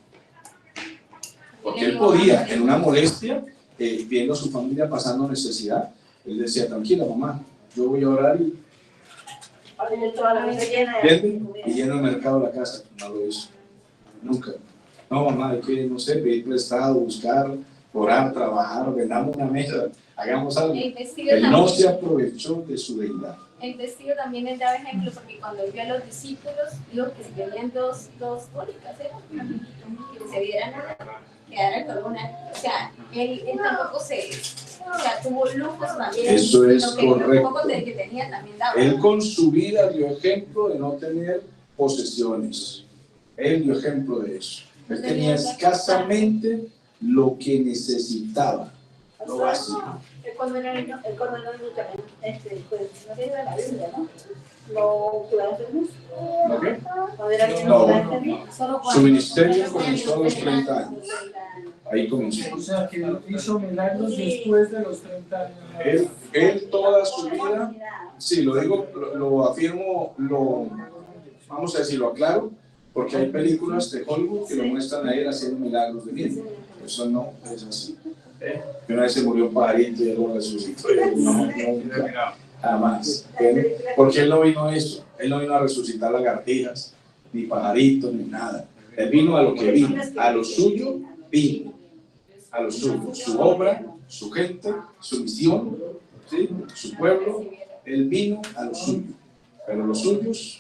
Porque él podía, en una molestia, viendo a su familia pasando necesidad, él decía, tranquila mamá, yo voy a orar y... Y lleno el mercado de la casa. No lo hizo. Nunca. No, mamá, hay que, no sé, pedir prestado, buscar, orar, trabajar, vendamos una mesa, hagamos algo. Él no se aprovechó de su deidad. El testigo también él daba ejemplo, porque cuando él vio a los discípulos, dijo que si tenían dos túnicas, que se vieran quedara con una. O sea, él tampoco tuvo lujos también. Eso es correcto. Poco de que tenía también daba. Él con su vida dio ejemplo de no tener posesiones. Él dio ejemplo de eso. Él tenía escasamente lo que necesitaba, lo básico. Cuando era niño, también, no tiene la Biblia, ¿no? No curaba enfermos. ¿No qué? Cuando era niño, no curaba enfermos. Su ministerio comenzó a los 30 años. Ahí comenzó. O sea, que hizo milagros después de los 30 años. Él toda su vida, sí, lo digo, lo afirmo, vamos a decirlo, aclaro, porque hay películas de Hollywood que lo muestran a él haciendo milagros de vida. Eso no es así. Que una vez se murió un pajarito y él lo resucitó. No, jamás. Porque él no vino a eso. Él no vino a resucitar lagartijas, ni pajaritos, ni nada. Él vino a lo que vino. A lo suyo vino. A lo suyo. Su obra, su gente, su misión, ¿sí? Su pueblo. Él vino a lo suyo. Pero los suyos,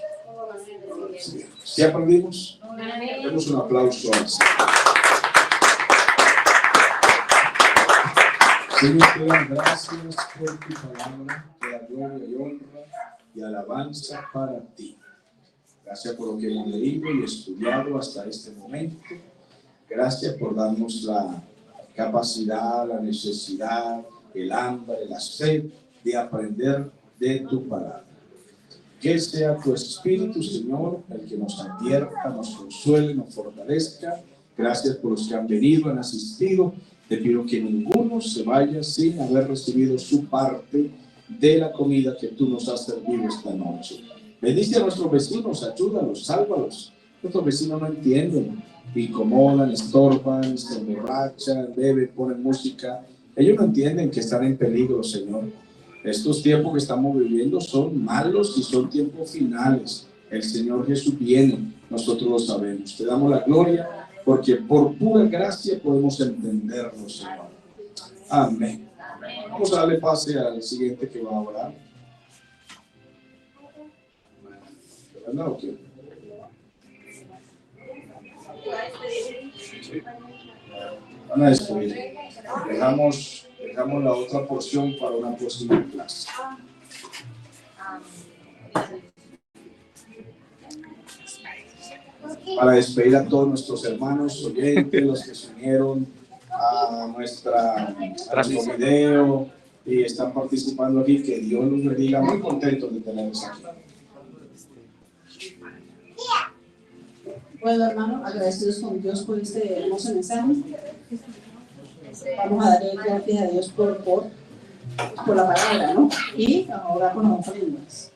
¿sí aprendimos? Demos un aplauso al Señor. Señor, te dan gracias por tu palabra, que da gloria y honra y alabanza para ti. Gracias por lo que hemos leído y estudiado hasta este momento. Gracias por darnos la capacidad, la necesidad, el hambre, la sed de aprender de tu palabra. Que sea tu Espíritu, Señor, el que nos advierta, nos consuele, nos fortalezca. Gracias por los que han venido, han asistido. Te pido que ninguno se vaya sin haber recibido su parte de la comida que tú nos has servido esta noche. Bendice a nuestros vecinos, ayúdalos, sálvalos. Nuestros vecinos no entienden, incomodan, estorban, se emborrachan, beben, ponen música. Ellos no entienden que están en peligro, Señor. Estos tiempos que estamos viviendo son malos y son tiempos finales. El Señor Jesús viene, nosotros lo sabemos. Te damos la gloria, porque por pura gracia podemos entenderlo, Señor. Amén. Vamos a darle pase al siguiente que va a orar. ¿Anda o qué? Sí. Van a despedir. Dejamos la otra porción para una próxima clase. Para despedir a todos nuestros hermanos oyentes, los que se unieron a nuestro video y están participando aquí, que Dios los bendiga, muy contentos de tenerlos aquí. Bueno, hermano, agradecidos con Dios por este hermoso mensaje. Vamos a darle gracias a Dios por la palabra, ¿no? Y ahora con las ofrendas.